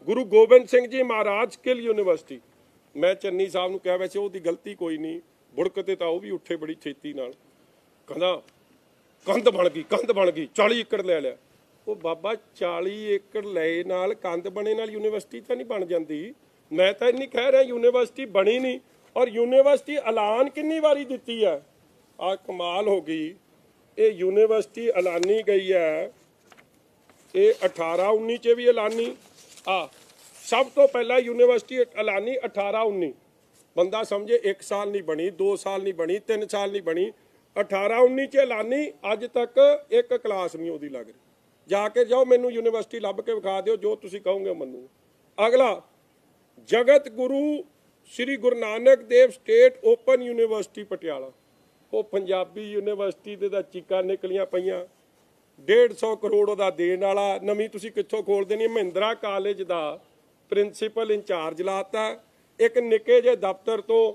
ਗੁਰੂ ਗੋਬਿੰਦ ਸਿੰਘ ਜੀ ਮਹਾਰਾਜ ਸਕਿੱਲ ਯੂਨੀਵਰਸਿਟੀ, ਮੈਂ ਚੰਨੀ ਸਾਹਿਬ ਨੂੰ ਕਿਹਾ, ਵੈਸੇ ਉਹਦੀ ਗਲਤੀ ਕੋਈ ਨਹੀਂ, ਬੁੜਕਤੇ ਤਾਂ ਉਹ ਵੀ ਉੱਠੇ ਬੜੀ ਛੇਤੀ ਨਾਲ, ਕਹਿੰਦਾ ਕੰਧ ਬਣ ਗਈ 40 ਏਕੜ ਲੈ ਲਿਆ। ਉਹ ਬਾਬਾ 40 ਏਕੜ ਲਏ ਨਾਲ ਕੰਧ ਬਣੇ ਨਾਲ ਯੂਨੀਵਰਸਿਟੀ ਤਾਂ ਨਹੀਂ ਬਣ ਜਾਂਦੀ। ਮੈਂ ਤਾਂ ਇੰਨੀ ਕਹਿ ਰਿਹਾ ਯੂਨੀਵਰਸਿਟੀ ਬਣੀ ਨਹੀਂ। ਔਰ ਯੂਨੀਵਰਸਿਟੀ ਐਲਾਨ ਕਿੰਨੀ ਵਾਰੀ ਦਿੱਤੀ ਹੈ, ਆ ਕਮਾਲ ਹੋ ਗਈ। ਇਹ ਯੂਨੀਵਰਸਿਟੀ ਐਲਾਨੀ ਗਈ ਹੈ, ਇਹ 18-19 'ਚ ਵੀ ਐਲਾਨੀ। ਸਭ ਤੋਂ ਪਹਿਲਾਂ ਯੂਨੀਵਰਸਿਟੀ ਐਲਾਨੀ 18-19। ਬੰਦਾ ਸਮਝੇ 1 ਸਾਲ ਨਹੀਂ ਬਣੀ, 2 ਸਾਲ ਨਹੀਂ ਬਣੀ, 3 ਸਾਲ ਨਹੀਂ ਬਣੀ, 18-19 'ਚ ਐਲਾਨੀ। ਅੱਜ ਤੱਕ ਇੱਕ ਕਲਾਸ ਨਹੀਂ ਉਹਦੀ ਲੱਗ ਰਹੀ। ਜਾ ਕੇ ਜਾਓ, ਮੈਨੂੰ ਯੂਨੀਵਰਸਿਟੀ ਲੱਭ ਕੇ ਵਿਖਾ ਦਿਓ, ਜੋ ਤੁਸੀਂ ਕਹੋਗੇ ਮੰਨੂ। ਅਗਲਾ ਜਗਤ ਗੁਰੂ ਸ੍ਰੀ ਗੁਰੂ Nanak Dev state open university Patiala, ਉਹ ਪੰਜਾਬੀ ਯੂਨੀਵਰਸਿਟੀ ਦੇ ਤਾਂ ਚੀਕਾਂ ਨਿਕਲੀਆਂ ਪਈਆਂ। 150 ਕਰੋੜ ਉਹਦਾ ਦੇਣ ਵਾਲਾ, ਨਵੀਂ ਤੁਸੀਂ ਕਿੱਥੋਂ ਖੋਲ ਦੇਣੀ। ਮਹਿੰਦਰਾ ਕਾਲਜ ਦਾ ਪ੍ਰਿੰਸੀਪਲ ਇੰਚਾਰਜ ਲਾਤਾ, ਇੱਕ ਨਿੱਕੇ ਜਿਹੇ ਦਫ਼ਤਰ ਤੋਂ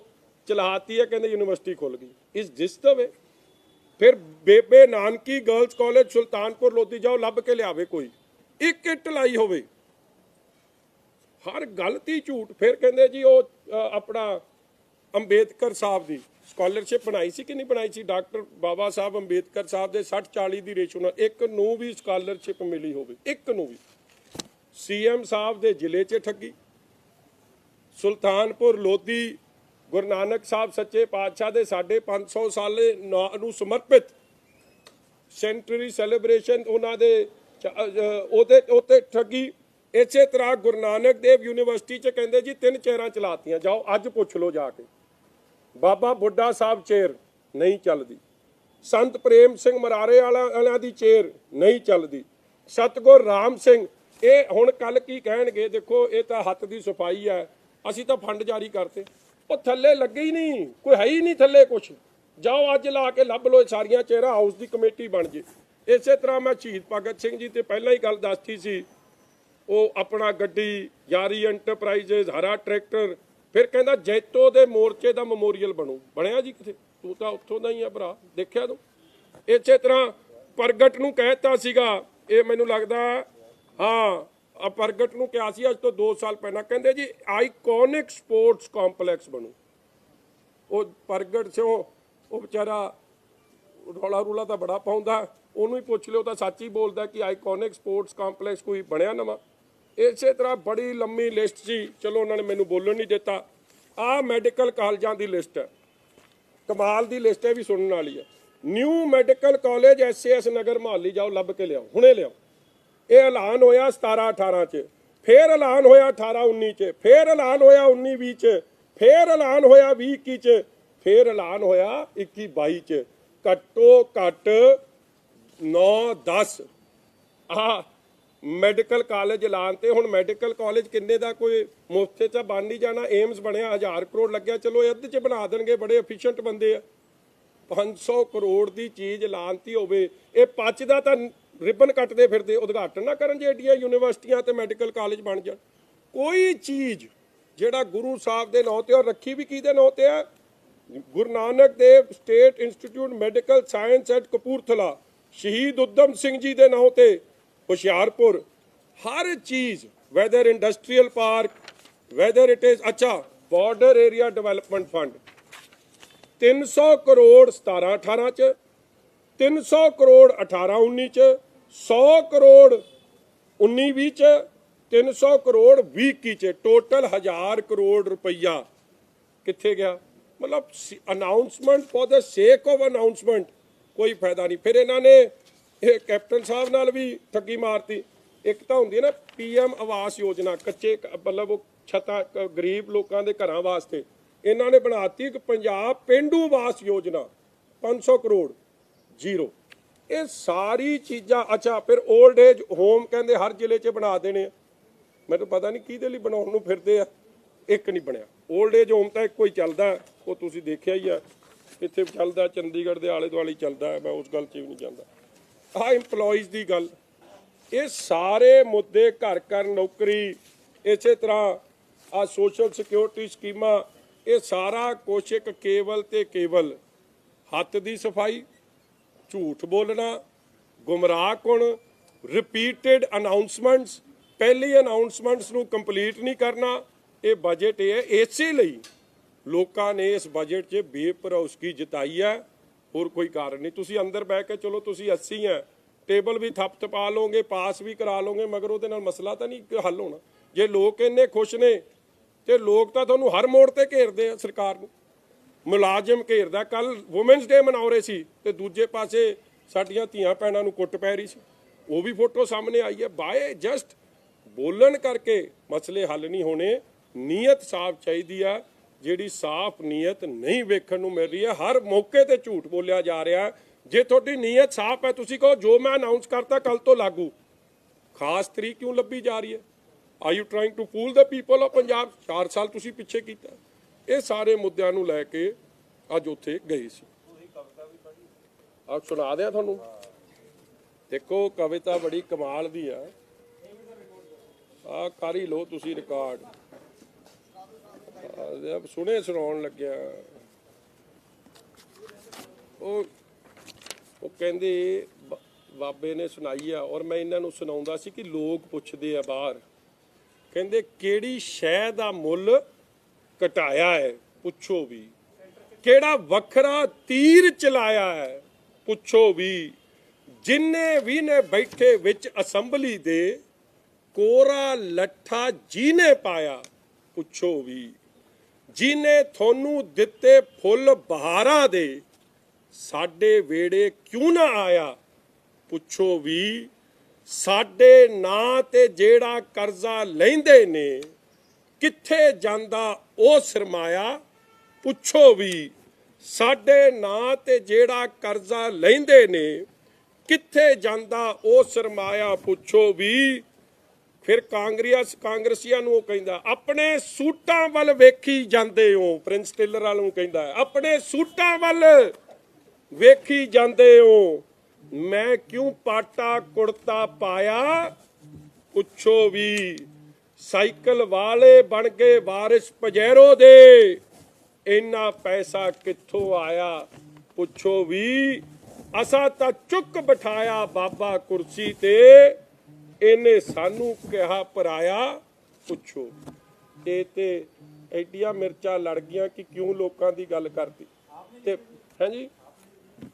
ਚਲਾਤੀ ਹੈ, ਕਹਿੰਦੇ ਯੂਨੀਵਰਸਿਟੀ ਖੁੱਲ ਗਈ। ਇਸ ਦਿਸ ਦ ਵੇ। ਫਿਰ ਬੇਬੇ ਨਾਨਕੀ ਗਰਲਜ਼ ਕਾਲਜ ਸੁਲਤਾਨਪੁਰ ਲੋਧੀ, ਜਾਓ ਲੱਭ ਕੇ ਲਿਆਵੇ ਕੋਈ, ਇੱਕ ਇੱਟ ਲਾਈ ਹੋਵੇ। ਹਰ ਗਲਤੀ ਝੂਠ। ਫਿਰ ਕਹਿੰਦੇ ਜੀ ਉਹ ਆਪਣਾ ਅੰਬੇਦਕਰ ਸਾਹਿਬ ਦੀ ਸਕਾਲਰਸ਼ਿਪ ਬਣਾਈ ਸੀ ਕਿ ਨਹੀਂ ਬਣਾਈ ਸੀ, ਡਾਕਟਰ ਬਾਬਾ ਸਾਹਿਬ ਅੰਬੇਦਕਰ ਸਾਹਿਬ ਦੇ 60-40 ਦੀ ਰੇਸ਼ੋ ਨਾਲ ਇੱਕ ਨੂੰ ਵੀ ਸਕਾਲਰਸ਼ਿਪ ਮਿਲੀ ਹੋਵੇ, ਇੱਕ ਨੂੰ ਵੀ। CM ਸਾਹਿਬ ਦੇ ਜ਼ਿਲ੍ਹੇ 'ਚ ਠੱਗੀ, ਸੁਲਤਾਨਪੁਰ ਲੋਧੀ ਗੁਰੂ ਨਾਨਕ ਸਾਹਿਬ ਸੱਚੇ ਪਾਤਸ਼ਾਹ ਦੇ 550 ਸਾਲੇ ਨੂੰ ਸਮਰਪਿਤ ਸੈਂਟਰੀ ਸੈਲੀਬ੍ਰੇਸ਼ਨ ਉਹਨਾਂ ਦੇ ਉਹਤੇ ਠੱਗੀ। ਇਸੇ ਤਰ੍ਹਾਂ ਗੁਰੂ ਨਾਨਕ ਦੇਵ ਯੂਨੀਵਰਸਿਟੀ 'ਚ ਕਹਿੰਦੇ ਜੀ 3 ਚੇਅਰਾਂ ਚਲਾਤੀਆਂ, ਜਾਓ ਅੱਜ ਪੁੱਛ ਲਓ ਜਾ ਕੇ। ਬਾਬਾ ਬੁੱਢਾ ਸਾਹਿਬ ਚੇਅਰ ਨਹੀਂ ਚੱਲਦੀ, ਸੰਤ ਪ੍ਰੇਮ ਸਿੰਘ ਮਰਾਰੇ ਵਾਲਿਆਂ ਦੀ ਚੇਅਰ ਨਹੀਂ ਚੱਲਦੀ, ਸਤਿਗੁਰ ਰਾਮ ਸਿੰਘ ਇਹ ਹੁਣ ਕੱਲ ਕੀ ਕਹਿਣਗੇ, ਦੇਖੋ ਇਹ ਤਾਂ ਹੱਥ ਦੀ ਸਫਾਈ ਹੈ, ਅਸੀਂ ਤਾਂ ਫੰਡ ਜਾਰੀ ਕਰਤੇ, ਉਹ ਥੱਲੇ ਲੱਗੇ ਹੀ ਨਹੀਂ, ਕੋਈ ਹੈ ਹੀ ਨਹੀਂ ਥੱਲੇ ਕੁਛ, ਜਾਓ ਅੱਜ ਲਾ ਕੇ ਲੱਭ ਲਓ ਸਾਰੀਆਂ ਚੇਅਰਾਂ, ਹਾਊਸ ਦੀ ਕਮੇਟੀ ਬਣ ਜੇ। ਇਸੇ ਤਰ੍ਹਾਂ ਮੈਂ ਸ਼ਹੀਦ ਭਗਤ ਸਿੰਘ ਜੀ ਤੇ ਪਹਿਲਾਂ ਹੀ ਗੱਲ ਦੱਸਤੀ ਸੀ, ਉਹ ਆਪਣਾ ਗੱਡੀ ਯਾਰੀ ਐਂਟਰਪ੍ਰਾਈਜ਼ਸ ਹਰਾ ਟਰੈਕਟਰ, ਫਿਰ ਕਹਿੰਦਾ ਜੈਤੋ ਦੇ ਮੋਰਚੇ ਦਾ ਮੈਮੋਰੀਅਲ ਬਣਿਆ ਜੀ ਕਿਤੇ, ਤੂੰ ਤਾਂ ਉੱਥੋਂ ਦਾ ਹੀ ਆ ਭਰਾ, ਦੇਖਿਆ ਤੂੰ। ਇਸੇ ਤਰ੍ਹਾਂ ਪ੍ਰਗਟ ਨੂੰ ਕਹਿਤਾ ਸੀਗਾ, ਇਹ ਮੈਨੂੰ ਲੱਗਦਾ ਹਾਂ ਪ੍ਰਗਟ ਨੂੰ ਕਿਹਾ ਸੀ ਅੱਜ ਤੋਂ 2 ਸਾਲ ਪਹਿਲਾਂ, ਕਹਿੰਦੇ ਜੀ ਆਈਕੋਨਿਕ ਸਪੋਰਟਸ ਕੰਪਲੈਕਸ ਬਣੂ। ਉਹ ਪ੍ਰਗਟ ਸਿਓ ਉਹ ਵਿਚਾਰਾ ਰੌਲਾ ਰੂਲਾ ਤਾਂ ਬੜਾ ਪਾਉਂਦਾ, ਉਹਨੂੰ ਹੀ ਪੁੱਛ ਲਿਓ ਤਾਂ ਸੱਚ ਹੀ ਬੋਲਦਾ ਕਿ ਆਈਕੋਨਿਕ ਸਪੋਰਟਸ ਕੰਪਲੈਕਸ ਕੋਈ ਬਣਿਆ ਨਵਾਂ। ਇਸੇ ਤਰ੍ਹਾਂ ਬੜੀ ਲੰਮੀ ਲਿਸਟ ਸੀ, ਚਲੋ ਉਹਨਾਂ ਨੇ ਮੈਨੂੰ ਬੋਲਣ ਨਹੀਂ ਦਿੱਤਾ। ਆਹ ਮੈਡੀਕਲ ਕਾਲਜਾਂ ਦੀ ਲਿਸਟ ਹੈ, ਕਮਾਲ ਦੀ ਲਿਸਟ ਹੈ, ਵੀ ਸੁਣਨ ਵਾਲੀ ਹੈ। New medical college SAS Nagar Mohali, ਜਾਓ ਲੱਭ ਕੇ ਲਿਆਓ, ਹੁਣੇ ਲਿਆਓ। ਇਹ ਐਲਾਨ ਹੋਇਆ 17-18 ਚ, ਫਿਰ ਐਲਾਨ ਹੋਇਆ 18-19 ਚ, ਫਿਰ ਐਲਾਨ ਹੋਇਆ 19-20 ਚ, ਫਿਰ ਐਲਾਨ ਹੋਇਆ 20-21 ਚ, ਫਿਰ ਐਲਾਨ ਹੋਇਆ 21-22 ਚ। ਘੱਟੋ ਘੱਟ 9-10 ਆਹ ਮੈਡੀਕਲ ਕਾਲਜ ਐਲਾਨ ਤੇ। ਹੁਣ ਮੈਡੀਕਲ ਕਾਲਜ ਕਿੰਨੇ ਦਾ, ਕੋਈ ਮੁਫਤ 'ਚ ਬਣ ਨਹੀਂ ਜਾਣਾ। ਏਮਸ ਬਣਿਆ 1000 ਕਰੋੜ ਲੱਗਿਆ, ਚਲੋ ਇਹ ਅੱਧ 'ਚ ਬਣਾ ਦੇਣਗੇ, ਬੜੇ ਐਫੀਸ਼ੀਐਂਟ ਬੰਦੇ ਆ। 500 ਕਰੋੜ ਦੀ ਚੀਜ਼ ਐਲਾਨਤੀ ਹੋਵੇ, ਇਹ ਪਚਦਾ ਤਾਂ ਰਿਬਨ ਕੱਟਦੇ ਫਿਰਦੇ, ਉਦਘਾਟਨ ਨਾ ਕਰਨ ਜੇ ਏਡੀਆਂ ਯੂਨੀਵਰਸਿਟੀਆਂ ਤੇ ਮੈਡੀਕਲ ਕਾਲਜ ਬਣ ਜਾਣ। ਕੋਈ ਚੀਜ਼ ਜਿਹੜਾ ਗੁਰੂ ਸਾਹਿਬ ਦੇ ਨਾਂ ਤੇ, ਔਰ ਰੱਖੀ ਵੀ ਕਿਹਦੇ ਨਾਂ ਤੇ ਹੈ, Guru Nanak Dev state institute medical science at Kapurthala, Shaheed Udham Singh ji ਦੇ ਨਾਂ ਤੇ ਹੁਸ਼ਿਆਰਪੁਰ। ਹਰ ਚੀਜ਼, whether industrial park, whether it is ਅੱਛਾ border area development fund 300 crore 17-18 ਚ, 300 ਕਰੋੜ 18-19 ਚ, 100 ਕਰੋੜ 19-20 ਚ, 300 ਕਰੋੜ 20-21 ਚ, ਟੋਟਲ 1000 ਕਰੋੜ ਰੁਪਈਆ ਕਿੱਥੇ ਗਿਆ। ਮਤਲਬ ਅਨਾਉਂਸਮੈਂਟ ਫॉर द ਸੇਕ ਆਫ ਅਨਾਉਂਸਮੈਂਟ, ਕੋਈ ਫਾਇਦਾ ਨਹੀਂ। ਫਿਰ ਇਹਨਾਂ ਨੇ ਇਹ ਕੈਪਟਨ ਸਾਹਿਬ ਨਾਲ ਵੀ ਠੱਗੀ ਮਾਰਤੀ। ਇੱਕ ਤਾਂ ਹੁੰਦੀ ਹੈ ਨਾ PM ਆਵਾਸ ਯੋਜਨਾ, ਕੱਚੇ ਮਤਲਬ ਉਹ ਛੱਤਾਂ ਗਰੀਬ ਲੋਕਾਂ ਦੇ ਘਰਾਂ ਵਾਸਤੇ, ਇਹਨਾਂ ਨੇ ਬਣਾਤੀ ਇੱਕ ਪੰਜਾਬ ਪੇਂਡੂ ਆਵਾਸ ਯੋਜਨਾ 500 ਕਰੋੜ ਜ਼ੀਰੋ। ਇਹ ਸਾਰੀ ਚੀਜ਼ਾਂ ਅੱਛਾ। ਫਿਰ 올ਡ ਏਜ ਹੋਮ ਕਹਿੰਦੇ ਹਰ ਜ਼ਿਲ੍ਹੇ 'ਚ ਬਣਾ ਦੇਣੇ ਆ, ਮੈਨੂੰ ਪਤਾ ਨਹੀਂ ਕਿਹਦੇ ਲਈ ਬਣਾਉਣ ਨੂੰ ਫਿਰਦੇ ਆ, ਇੱਕ ਨਹੀਂ ਬਣਿਆ। 올ਡ ਏਜ ਹੋਮ ਤਾਂ ਇੱਕੋ ਹੀ ਚੱਲਦਾ, ਉਹ ਤੁਸੀਂ ਦੇਖਿਆ ਹੀ ਆ, ਇੱਥੇ ਚੱਲਦਾ, ਚੰਡੀਗੜ੍ਹ ਦੇ ਆਲੇ ਦੁਆਲੇ ਚੱਲਦਾ, ਮੈਂ ਉਸ ਗੱਲ 'ਚ ਵੀ ਨਹੀਂ ਜਾਂਦਾ। ਆਹ ਇੰਪਲੋਈਜ਼ ਦੀ ਗੱਲ, ਇਹ ਸਾਰੇ ਮੁੱਦੇ, ਘਰ ਘਰ ਨੌਕਰੀ, ਇਸੇ ਤਰ੍ਹਾਂ ਆਹ ਸੋਸ਼ਲ ਸਿਕਿਉਰਿਟੀ ਸਕੀਮਾਂ, ਇਹ ਸਾਰਾ ਕੁਛ ਇੱਕ ਕੇਵਲ ਤੇ ਕੇਵਲ ਹੱਥ ਦੀ ਸਫਾਈ, ਝੂਠ ਬੋਲਣਾ, ਗੁੰਮਰਾਹ ਕੁਣ, ਰਿਪੀਟਡ ਅਨਾਉਂਸਮੈਂਟਸ, ਪਹਿਲੀ ਅਨਾਉਂਸਮੈਂਟਸ ਨੂੰ ਕੰਪਲੀਟ ਨਹੀਂ ਕਰਨਾ। ਇਹ ਬਜਟ ਹੈ, ਇਸੇ ਲਈ ਲੋਕਾਂ ਨੇ ਇਸ ਬਜਟ 'ਚ ਬੇਭਰੋਸਗੀ ਜਤਾਈ ਹੈ, ਹੋਰ ਕੋਈ ਕਾਰਨ ਨਹੀਂ। ਤੁਸੀਂ ਅੰਦਰ ਬਹਿ ਕੇ ਚਲੋ ਤੁਸੀਂ 80 ਹੈ, ਟੇਬਲ ਵੀ ਥਪਥਪਾ ਲਓਗੇ, ਪਾਸ ਵੀ ਕਰਾ ਲਓਗੇ, ਮਗਰ ਉਹਦੇ ਨਾਲ ਮਸਲਾ ਤਾਂ ਨਹੀਂ ਹੱਲ ਹੋਣਾ। ਜੇ ਲੋਕ ਇੰਨੇ ਖੁਸ਼ ਨੇ ਤੇ ਲੋਕ ਤਾਂ ਤੁਹਾਨੂੰ ਹਰ ਮੋੜ ਤੇ ਘੇਰਦੇ ਆ, ਸਰਕਾਰ ਨੂੰ ਮੁਲਾਜ਼ਮ ਘੇਰਦਾ। ਕੱਲ ਵੂਮੈਨਸ ਡੇ ਮਨਾ ਰਹੇ ਸੀ ਤੇ ਦੂਜੇ ਪਾਸੇ ਸਾਡੀਆਂ ਧੀਆਂ ਭੈਣਾਂ ਨੂੰ ਕੁੱਟ ਪੈ ਰਹੀ ਸੀ, ਉਹ ਵੀ ਫੋਟੋ ਸਾਹਮਣੇ ਆਈ ਹੈ। ਬਾਏ ਜਸਟ ਬੋਲਣ ਕਰਕੇ ਮਸਲੇ ਹੱਲ ਨਹੀਂ ਹੋਣੇ, ਨੀਅਤ ਸਾਫ਼ ਚਾਹੀਦੀ ਆ, ਜਿਹੜੀ ਸਾਫ਼ ਨੀਅਤ ਨਹੀਂ ਵੇਖਣ ਨੂੰ ਮਿਲ ਰਹੀ ਹੈ। ਹਰ ਮੌਕੇ ਤੇ ਝੂਠ ਬੋਲਿਆ ਜਾ ਰਿਹਾ। ਜੇ ਤੁਹਾਡੀ ਨੀਅਤ ਸਾਫ਼ ਹੈ, ਤੁਸੀਂ ਕਹੋ ਜੋ ਮੈਂ ਅਨਾਉਂਸ ਕਰਤਾ ਕੱਲ ਤੋਂ ਲਾਗੂ, ਖਾਸ ਤਰੀਕ ਕਿਉਂ ਲੱਭੀ ਜਾ ਰਹੀ ਹੈ? Are you trying to fool the people of Punjab? 4 ਸਾਲ ਤੁਸੀਂ ਪਿੱਛੇ ਕੀਤਾ। ਇਹ ਸਾਰੇ ਮੁੱਦਿਆਂ ਨੂੰ ਲੈ ਕੇ ਅੱਜ ਉੱਥੇ ਗਏ ਸੀ। ਆਪ ਸੁਣਾ ਦਿਆਂ ਤੁਹਾਨੂੰ, ਦੇਖੋ ਕਵਿਤਾ ਬੜੀ ਕਮਾਲ ਦੀ ਆ, ਆ ਕਰ ਹੀ ਲਓ ਤੁਸੀਂ ਰਿਕਾਰਡ। ਸੁਣੇ ਸੁਣਾਉਣ ਲੱਗਿਆ, ਉਹ ਕਹਿੰਦੇ ਬਾਬੇ ਨੇ ਸੁਣਾਈ ਆ, ਔਰ ਮੈਂ ਇਹਨਾਂ ਨੂੰ ਸੁਣਾਉਂਦਾ ਸੀ ਕਿ ਲੋਕ ਪੁੱਛਦੇ ਆ ਬਾਹਰ, ਕਹਿੰਦੇ ਕਿਹੜੀ ਸ਼ੈ ਦਾ ਮੁੱਲ ਘਟਾਇਆ ਹੈ ਪੁੱਛੋ ਵੀ, ਕਿਹੜਾ ਵੱਖਰਾ ਤੀਰ ਚਲਾਇਆ ਹੈ ਪੁੱਛੋ ਵੀ, ਜਿੰਨੇ ਵੀ ਨੇ ਬੈਠੇ ਵਿੱਚ ਅਸੈਂਬਲੀ ਦੇ, ਕੋਰਾ ਲੱਠਾ ਜਿਹਨੇ ਪਾਇਆ ਪੁੱਛੋ ਵੀ, ਜਿਹਨੇ ਤੁਹਾਨੂੰ ਦਿੱਤੇ ਫੁੱਲ ਬਹਾਰਾਂ ਦੇ ਸਾਡੇ ਵੇੜੇ ਕਿਉਂ ਨਾ ਆਇਆ ਪੁੱਛੋ ਵੀ। ਸਾਡੇ ਨਾਂ ਤੇ ਜਿਹੜਾ ਕਰਜ਼ਾ ਲੈਂਦੇ ਨੇ ਕਿੱਥੇ ਜਾਂਦਾ ਉਹ ਸਰਮਾਇਆ ਪੁੱਛੋ ਵੀ। ਸਾਡੇ ਨਾਂ ਤੇ ਜਿਹੜਾ ਕਰਜ਼ਾ ਲੈਂਦੇ ਨੇ ਕਿੱਥੇ ਜਾਂਦਾ ਉਹ ਸਰਮਾਇਆ ਪੁੱਛੋ ਵੀ। ਫਿਰ ਕਾਂਗਰਸੀਆਂ ਨੂੰ ਉਹ ਕਹਿੰਦਾ ਆਪਣੇ ਸੂਟਾਂ ਵੱਲ ਵੇਖੀ ਜਾਂਦੇ ਹੋ। ਪ੍ਰਿੰਸ ਟੇਲਰ ਵਾਲ ਨੂੰ ਕਹਿੰਦਾ ਆਪਣੇ ਸੂਟਾਂ ਵੱਲ ਵੇਖੀ ਜਾਂਦੇ ਹੋ। ਮੈਂ ਕਿਉਂ ਪਾਟਾ ਕੁੜਤਾ ਪਾਇਆ ਪੁੱਛੋ ਵੀ। ਸਾਈਕਲ ਵਾਲੇ ਬਣ ਗਏ ਵਾਰਿਸ ਪਜੈਰੋ ਦੇ ਇੰਨਾ ਪੈਸਾ ਕਿੱਥੋਂ ਆਇਆ ਪੁੱਛੋ ਵੀ। ਅਸਾਂ ਤਾਂ ਚੁੱਕ ਬਿਠਾਇਆ ਬਾਬਾ ਕੁਰਸੀ ਤੇ ਇਹਨੇ ਸਾਨੂੰ ਕਿਹਾ ਪਰਾਇਆ ਪੁੱਛੋ। ਇਹ ਤੇ ਐਡੀਆਂ ਮਿਰਚਾਂ ਲੜ ਗਈਆਂ ਕਿ ਕਿਉਂ ਲੋਕਾਂ ਦੀ ਗੱਲ ਕਰਦੀ ਤੇ ਹਾਂਜੀ।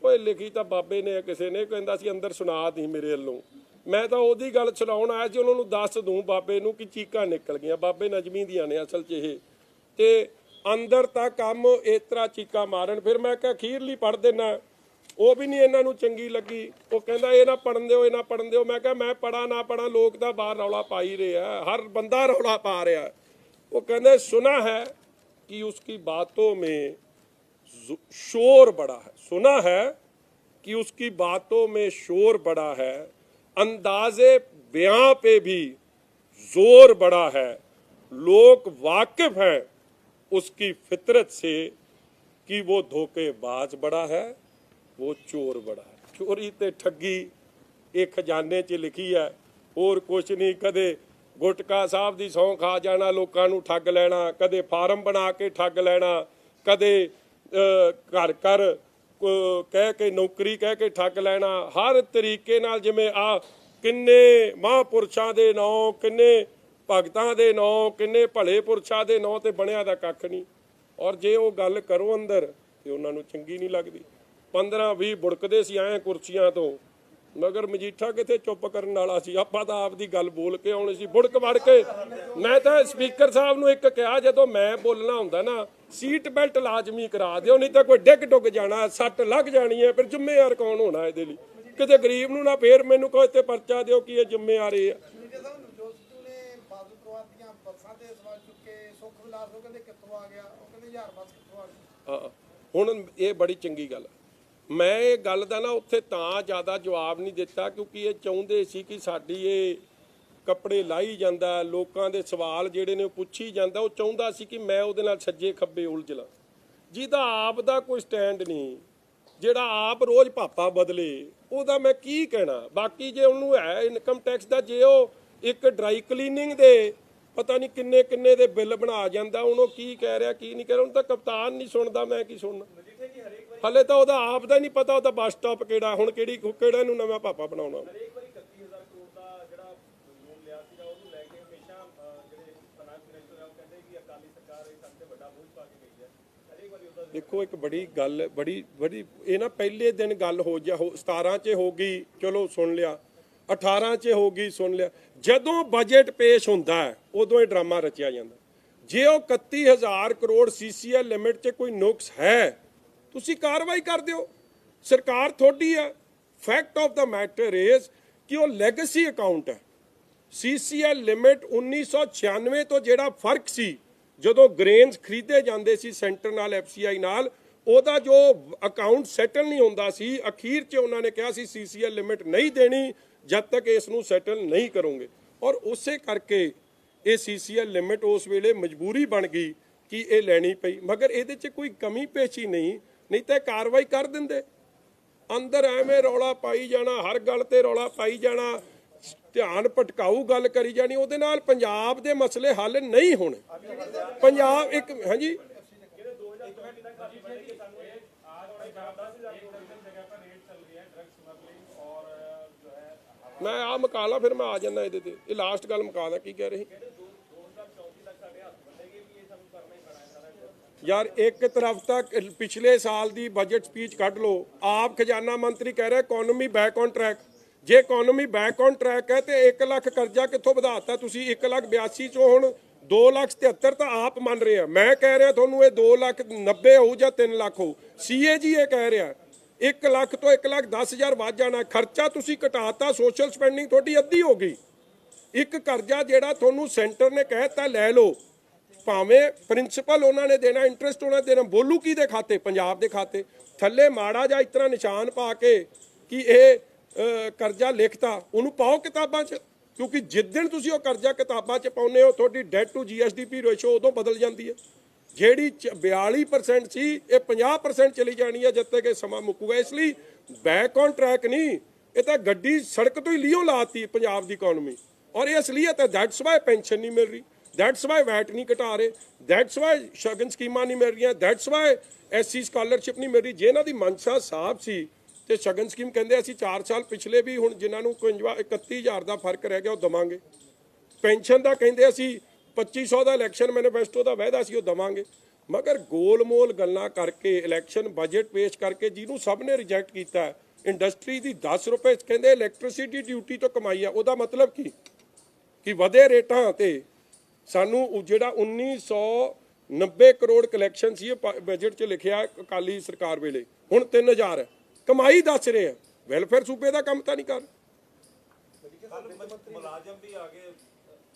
ਓਏ ਲਿਖੀ ਤਾਂ ਬਾਬੇ ਨੇ ਕਿਸੇ ਨੇ, ਕਹਿੰਦਾ ਸੀ ਅੰਦਰ ਸੁਣਾ ਦੀ ਮੇਰੇ ਵੱਲੋਂ। ਮੈਂ ਤਾਂ ਉਹਦੀ ਗੱਲ ਸੁਣਾਉਣ ਆਇਆ ਸੀ, ਉਹਨਾਂ ਨੂੰ ਦੱਸ ਦੂੰ ਬਾਬੇ ਨੂੰ ਕਿ ਚੀਕਾਂ ਨਿਕਲ ਗਈਆਂ। ਬਾਬੇ ਨਜਮੀ ਦੀਆਂ ਨੇ ਅਸਲ 'ਚ ਇਹ, ਤੇ ਅੰਦਰ ਤਾਂ ਕੰਮ ਇਸ ਤਰ੍ਹਾਂ ਚੀਕਾਂ ਮਾਰਨ। ਫਿਰ ਮੈਂ ਕਿਹਾ ਅਖੀਰਲੀ ਪੜ੍ਹ ਦੇਣਾ, ਉਹ ਵੀ ਨਹੀਂ ਇਹਨਾਂ ਨੂੰ ਚੰਗੀ ਲੱਗੀ। ਉਹ ਕਹਿੰਦਾ ਇਹ ਨਾ ਪੜ੍ਹਨ ਦਿਓ, ਇਹ ਨਾ ਪੜ੍ਹਨ ਦਿਓ। ਮੈਂ ਕਿਹਾ ਮੈਂ ਪੜ੍ਹਾਂ ਨਾ ਪੜ੍ਹਾਂ, ਲੋਕ ਤਾਂ ਬਾਹਰ ਰੌਲਾ ਪਾ ਹੀ ਰਿਹਾ, ਹਰ ਬੰਦਾ ਰੌਲਾ ਪਾ ਰਿਹਾ। ਉਹ ਕਹਿੰਦੇ ਸੁਨਾ ਹੈ कि उसकी बातों में शोर बड़ा है, सुना है कि उसकी बातों में शोर बड़ा है, अंदाजे बयां पे भी जोर बड़ा है, लोग वाकिफ हैं उसकी फितरत से कि वो धोखेबाज बड़ा है, वो चोर बड़ा है। चोरी ते ठगी ये खजाने 'ਚ लिखी है, और कुछ नहीं। कदे ਗੁਟਕਾ ਸਾਹਿਬ ਦੀ ਸਹੁੰ ਖਾ ਜਾਣਾ, ਲੋਕਾਂ ਨੂੰ ਠੱਗ ਲੈਣਾ, ਕਦੇ ਫਾਰਮ ਬਣਾ ਕੇ ਠੱਗ ਲੈਣਾ, ਕਦੇ ਘਰ ਘਰ ਕਹਿ ਕੇ ਨੌਕਰੀ ਕਹਿ ਕੇ ਠੱਗ ਲੈਣਾ। ਹਰ ਤਰੀਕੇ ਨਾਲ ਜਿਵੇਂ ਆ ਕਿੰਨੇ ਮਹਾਂਪੁਰਸ਼ਾਂ ਦੇ ਨਾਂ, ਕਿੰਨੇ ਭਗਤਾਂ ਦੇ ਨਾਂ, ਕਿੰਨੇ ਭਲੇ ਪੁਰਸ਼ਾਂ ਦੇ ਨਾਂ ਤੇ ਬਣਿਆ ਦਾ ਕੱਖ ਨਹੀਂ। ਔਰ ਜੇ ਉਹ ਗੱਲ ਕਰੋ ਅੰਦਰ ਤੇ ਉਹਨਾਂ ਨੂੰ ਚੰਗੀ ਨਹੀਂ ਲੱਗਦੀ। 15-20 ਬੁੜਕਦੇ ਸੀ ਐਂ ਕੁਰਸੀਆਂ ਤੋਂ, ਮਗਰ ਮਜੀਠਾ ਕਿਤੇ ਚੁੱਪ ਕਰਨ ਵਾਲਾ ਸੀ। ਆਪਾਂ ਤਾਂ ਆਪਦੀ ਗੱਲ ਬੋਲ ਕੇ ਆਉਣੀ ਸੀ, ਬੁੜਕ ਵੜ ਕੇ। ਮੈਂ ਤਾਂ ਸਪੀਕਰ ਸਾਹਿਬ ਨੂੰ ਇੱਕ ਕਿਹਾ, ਜਦੋਂ ਮੈਂ ਬੋਲਣਾ ਹੁੰਦਾ ਨਾ ਸੀਟ ਬੈਲਟ ਲਾਜ਼ਮੀ ਕਰਾ ਦਿਓ, ਨਹੀਂ ਤਾਂ ਕੋਈ ਡਿੱਗ ਡੁੱਗ ਜਾਣਾ, ਸੱਟ ਲੱਗ ਜਾਣੀ ਹੈ, ਫਿਰ ਜ਼ਿੰਮੇਵਾਰ ਕੌਣ ਹੋਣਾ ਇਹਦੇ ਲਈ? ਕਿਤੇ ਗਰੀਬ ਨੂੰ ਨਾ ਫੇਰ ਮੈਨੂੰ ਕੋਈ ਤੇ ਪਰਚਾ ਦਿਓ ਕਿ ਇਹ ਜ਼ਿੰਮੇਵਾਰੀ ਆ। ਹੁਣ ਇਹ ਬੜੀ ਚੰਗੀ ਗੱਲ। ਮੈਂ ਇਹ ਗੱਲ ਦਾ ਨਾ ਉੱਥੇ ਤਾਂ ਜ਼ਿਆਦਾ ਜਵਾਬ ਨਹੀਂ ਦਿੱਤਾ ਕਿਉਂਕਿ ਇਹ ਚਾਹੁੰਦੇ ਸੀ ਕਿ ਸਾਡੀ ਇਹ ਕੱਪੜੇ ਲਾਈ ਜਾਂਦਾ, ਲੋਕਾਂ ਦੇ ਸਵਾਲ ਜਿਹੜੇ ਨੇ ਉਹ ਪੁੱਛੀ ਜਾਂਦਾ। ਉਹ ਚਾਹੁੰਦਾ ਸੀ ਕਿ ਮੈਂ ਉਹਦੇ ਨਾਲ ਸੱਜੇ ਖੱਬੇ ਉਲਝ ਲਾਂ। ਜਿਹਦਾ ਆਪ ਦਾ ਕੋਈ ਸਟੈਂਡ ਨਹੀਂ, ਜਿਹੜਾ ਆਪ ਰੋਜ਼ ਭਾਪਾ ਬਦਲੇ, ਉਹਦਾ ਮੈਂ ਕੀ ਕਹਿਣਾ। ਬਾਕੀ ਜੇ ਉਹਨੂੰ ਹੈ ਇਨਕਮ ਟੈਕਸ ਦਾ, ਜੇ ਉਹ ਇੱਕ ਡਰਾਈ ਕਲੀਨਿੰਗ ਦੇ ਪਤਾ ਨਹੀਂ ਕਿੰਨੇ ਕਿੰਨੇ ਦੇ ਬਿੱਲ ਬਣਾ ਜਾਂਦਾ, ਉਹਨੂੰ ਕੀ ਕਹਿ ਰਿਹਾ ਕੀ ਨਹੀਂ ਕਹਿ ਰਿਹਾ। ਉਹਨੂੰ ਤਾਂ ਕਪਤਾਨ ਨਹੀਂ ਸੁਣਦਾ, ਮੈਂ ਕੀ ਸੁਣਨਾ। ਹਲੇ ਤਾਂ ਉਹਦਾ ਆਪ ਦਾ ਨਹੀਂ ਪਤਾ ਉਹਦਾ ਬੱਸ ਸਟਾਪ ਕਿਹੜਾ, ਹੁਣ ਕਿਹੜਾ ਨੂੰ ਨਵਾਂ ਭਾਪਾ ਬਣਾਉਣਾ। ਦੇਖੋ ਇੱਕ ਬੜੀ ਗੱਲ ਬੜੀ ਇਹ ਨਾ ਪਹਿਲੇ ਦਿਨ ਗੱਲ ਹੋ ਜਾ 17 'ਚ ਹੋ ਗਈ, ਚਲੋ ਸੁਣ ਲਿਆ, 18 'ਚ ਹੋ ਗਈ ਸੁਣ ਲਿਆ। ਜਦੋਂ ਬਜਟ ਪੇਸ਼ ਹੁੰਦਾ ਹੈ ਉਦੋਂ ਇਹ ਡਰਾਮਾ ਰਚਿਆ ਜਾਂਦਾ। ਜੇ ਉਹ 31,000 ਕਰੋੜ CCL ਲਿਮਿਟ 'ਚ ਕੋਈ ਨੁਕਸ ਹੈ ਤੁਸੀਂ ਕਾਰਵਾਈ ਕਰ ਦਿਓ, ਸਰਕਾਰ ਤੁਹਾਡੀ ਹੈ। Fact of the matter is ਕਿ ਉਹ ਲੈਗੇਸੀ ਅਕਾਊਂਟ ਹੈ। CCL ਲਿਮਿਟ 1996 ਤੋਂ ਜਿਹੜਾ ਫਰਕ ਸੀ, ਜਦੋਂ ਗ੍ਰੇਨਸ ਖਰੀਦੇ ਜਾਂਦੇ ਸੀ ਸੈਂਟਰ ਨਾਲ FCI ਨਾਲ, ਉਹਦਾ ਜੋ ਅਕਾਊਂਟ ਸੈਟਲ ਨਹੀਂ ਹੁੰਦਾ ਸੀ, ਅਖੀਰ 'ਚ ਉਹਨਾਂ ਨੇ ਕਿਹਾ ਸੀ CCL ਲਿਮਿਟ ਨਹੀਂ ਦੇਣੀ ਜਦ ਤੱਕ ਇਸ ਨੂੰ ਸੈਟਲ ਨਹੀਂ ਕਰੋਗੇ। ਔਰ ਉਸੇ ਕਰਕੇ ਇਹ CCL ਲਿਮਿਟ ਉਸ ਵੇਲੇ ਮਜਬੂਰੀ ਬਣ ਗਈ ਕਿ ਇਹ ਲੈਣੀ ਪਈ। ਮਗਰ ਇਹਦੇ 'ਚ ਕੋਈ ਕਮੀ ਪੇਸ਼ੀ ਨਹੀਂ ਤਾਂ ਕਾਰਵਾਈ ਕਰ ਦਿੰਦੇ। ਅੰਦਰ ਐਵੇਂ ਰੌਲਾ ਪਾਈ ਜਾਣਾ, ਹਰ ਗੱਲ ਤੇ ਰੌਲਾ ਪਾਈ ਜਾਣਾ, ਧਿਆਨ ਭਟਕਾਊ ਗੱਲ ਕਰੀ ਜਾਣੀ, ਉਹਦੇ ਨਾਲ ਪੰਜਾਬ ਦੇ ਮਸਲੇ ਹੱਲ ਨਹੀਂ ਹੋਣੇ। ਪੰਜਾਬ ਇੱਕ ਹਾਂਜੀ ਮੈਂ ਆ ਮੁਕਾ ਲਾ, ਫਿਰ ਮੈਂ ਆ ਜਾਂਦਾ ਇਹਦੇ ਤੇ। ਇਹ ਲਾਸਟ ਗੱਲ ਮੁਕਾ ਦਾ, ਕੀ ਕਹਿ ਰਹੀ ਯਾਰ? ਇੱਕ ਤਰਫ ਤੱਕ ਪਿਛਲੇ ਸਾਲ ਦੀ ਬਜਟ ਸਪੀਚ ਕੱਢ ਲਓ, ਆਪ ਖਜ਼ਾਨਾ ਮੰਤਰੀ ਕਹਿ ਰਿਹਾ ਇਕਨੋਮੀ ਬੈਕ ਔਨ ਟਰੈਕ। ਜੇ ਇਕਨੋਮੀ ਬੈਕ ਔਨ ਟਰੈਕ ਹੈ ਤੇ 1 ਲੱਖ ਕਰਜ਼ਾ ਕਿੱਥੋਂ ਵਧਾਤਾ ਤੁਸੀਂ? 1,82,000 ਚੋਂ ਹੁਣ 2,77,000 ਤਾਂ ਆਪ ਮੰਨ ਰਹੇ ਆ। ਮੈਂ ਕਹਿ ਰਿਹਾ ਤੁਹਾਨੂੰ ਇਹ 2,90,000 ਹੋਊ ਜਾਂ 3 ਲੱਖ ਹੋਊ। CAG ਇਹ ਕਹਿ ਰਿਹਾ 1 ਲੱਖ ਤੋਂ 1,10,000 ਵੱਧ ਜਾਣਾ। ਖਰਚਾ ਤੁਸੀਂ ਘਟਾਤਾ, ਸੋਸ਼ਲ ਸਪੈਂਡਿੰਗ ਤੁਹਾਡੀ ਅੱਧੀ ਹੋ ਗਈ। ਇੱਕ ਕਰਜ਼ਾ ਜਿਹੜਾ ਤੁਹਾਨੂੰ ਸੈਂਟਰ ਨੇ ਕਹਿਤਾ ਲੈ ਲਓ, ਭਾਵੇਂ ਪ੍ਰਿੰਸੀਪਲ ਉਹਨਾਂ ਨੇ ਦੇਣਾ, ਇੰਟਰਸਟ ਉਹਨਾਂ ਨੇ ਦੇਣਾ, ਬੋਲੂ ਕਿਹਦੇ ਖਾਤੇ? ਪੰਜਾਬ ਦੇ ਖਾਤੇ। ਥੱਲੇ ਮਾੜਾ ਜਿਹਾ ਇਤਨਾ ਨਿਸ਼ਾਨ ਪਾ ਕੇ ਕਿ ਇਹ ਕਰਜ਼ਾ ਲਿਖਤਾ, ਉਹਨੂੰ ਪਾਓ ਕਿਤਾਬਾਂ 'ਚ, ਕਿਉਂਕਿ ਜਿੱਦਣ ਤੁਸੀਂ ਉਹ ਕਰਜ਼ਾ ਕਿਤਾਬਾਂ 'ਚ ਪਾਉਂਦੇ ਹੋ ਤੁਹਾਡੀ ਡੈਟ ਟੂ GSDP ਰੇਸ਼ੋ ਉਦੋਂ ਬਦਲ ਜਾਂਦੀ ਹੈ। ਜਿਹੜੀ 42% ਸੀ ਇਹ 50% ਚਲੀ ਜਾਣੀ ਹੈ ਜਦ ਤੱਕ ਇਹ ਸਮਾਂ ਮੁੱਕੂਗਾ। ਇਸ ਲਈ ਬੈਕ ਔਨ ਟਰੈਕ ਨਹੀਂ, ਇਹ ਤਾਂ ਗੱਡੀ ਸੜਕ ਤੋਂ ਹੀ ਲੀਓ ਲਾਤੀ ਪੰਜਾਬ ਦੀ ਇਕਨੋਮੀ। ਔਰ ਇਹ ਅਸਲੀਅਤ ਹੈ। ਦੈਟਸ ਵਾਈ ਪੈਨਸ਼ਨ ਨਹੀਂ ਮਿਲ ਰਹੀ, ਦੈਟਸ ਵਾਈ ਵੈਟ ਨਹੀਂ ਘਟਾ ਰਹੇ, ਦੈਟਸ ਵਾਈ ਸ਼ਗਨ ਸਕੀਮਾਂ ਨਹੀਂ ਮਿਲ ਰਹੀਆਂ, ਦੈਟਸ ਵਾਈ SC ਸਕਾਲਰਸ਼ਿਪ ਨਹੀਂ ਮਿਲ ਰਹੀ। ਜੇ ਇਹਨਾਂ ਦੀ ਮਨਸ਼ਾ ਸਾਫ਼ ਸੀ ਤੇ ਸ਼ਗਨ ਸਕੀਮ ਕਹਿੰਦੇ ਅਸੀਂ 4 ਸਾਲ ਪਿਛਲੇ ਵੀ, ਹੁਣ ਜਿਨ੍ਹਾਂ ਨੂੰ 31,000 ਦਾ ਫਰਕ ਰਹਿ ਗਿਆ ਉਹ ਦਵਾਂਗੇ। ਪੈਨਸ਼ਨ ਦਾ ਕਹਿੰਦੇ ਅਸੀਂ 2500 ਦਾ ਇਲੈਕਸ਼ਨ ਮੈਨੀਫੈਸਟੋ ਦਾ ਵਾਅਦਾ ਸੀ ਉਹ ਦਵਾਂਗੇ। ਮਗਰ ਗੋਲ-ਮੋਲ ਗੱਲਾਂ ਕਰਕੇ ਇਲੈਕਸ਼ਨ ਬਜਟ ਪੇਸ਼ ਕਰਕੇ ਜਿਹਨੂੰ ਸਭ ਨੇ ਰਿਜੈਕਟ ਕੀਤਾ, ਇੰਡਸਟਰੀ ਦੀ 10 ਰੁਪਏ ਕਹਿੰਦੇ ਇਲੈਕਟ੍ਰਿਸਿਟੀ ਡਿਊਟੀ ਤੋਂ ਕਮਾਈ ਆ। ਉਹਦਾ ਮਤਲਬ ਕੀ ਕਿ ਵਧੇ ਰੇਟਾਂ ਤੇ ਸਾਨੂੰ ਜਿਹੜਾ 1990 ਕਰੋੜ ਕਲੈਕਸ਼ਨ ਸੀ ਬਜਟ 'ਚ ਲਿਖਿਆ ਅਕਾਲੀ ਸਰਕਾਰ ਵੇਲੇ, ਹੁਣ 3000 ਹੈ। ਕਮਾਈ ਦੱਸ ਰਹੇ ਆ, ਵੈਲਫੇਅਰ ਸੂਬੇ ਦਾ ਕੰਮ ਤਾਂ ਨਹੀਂ ਕਰ। ਮੁਲਾਜ਼ਮ ਵੀ ਆ ਗਏ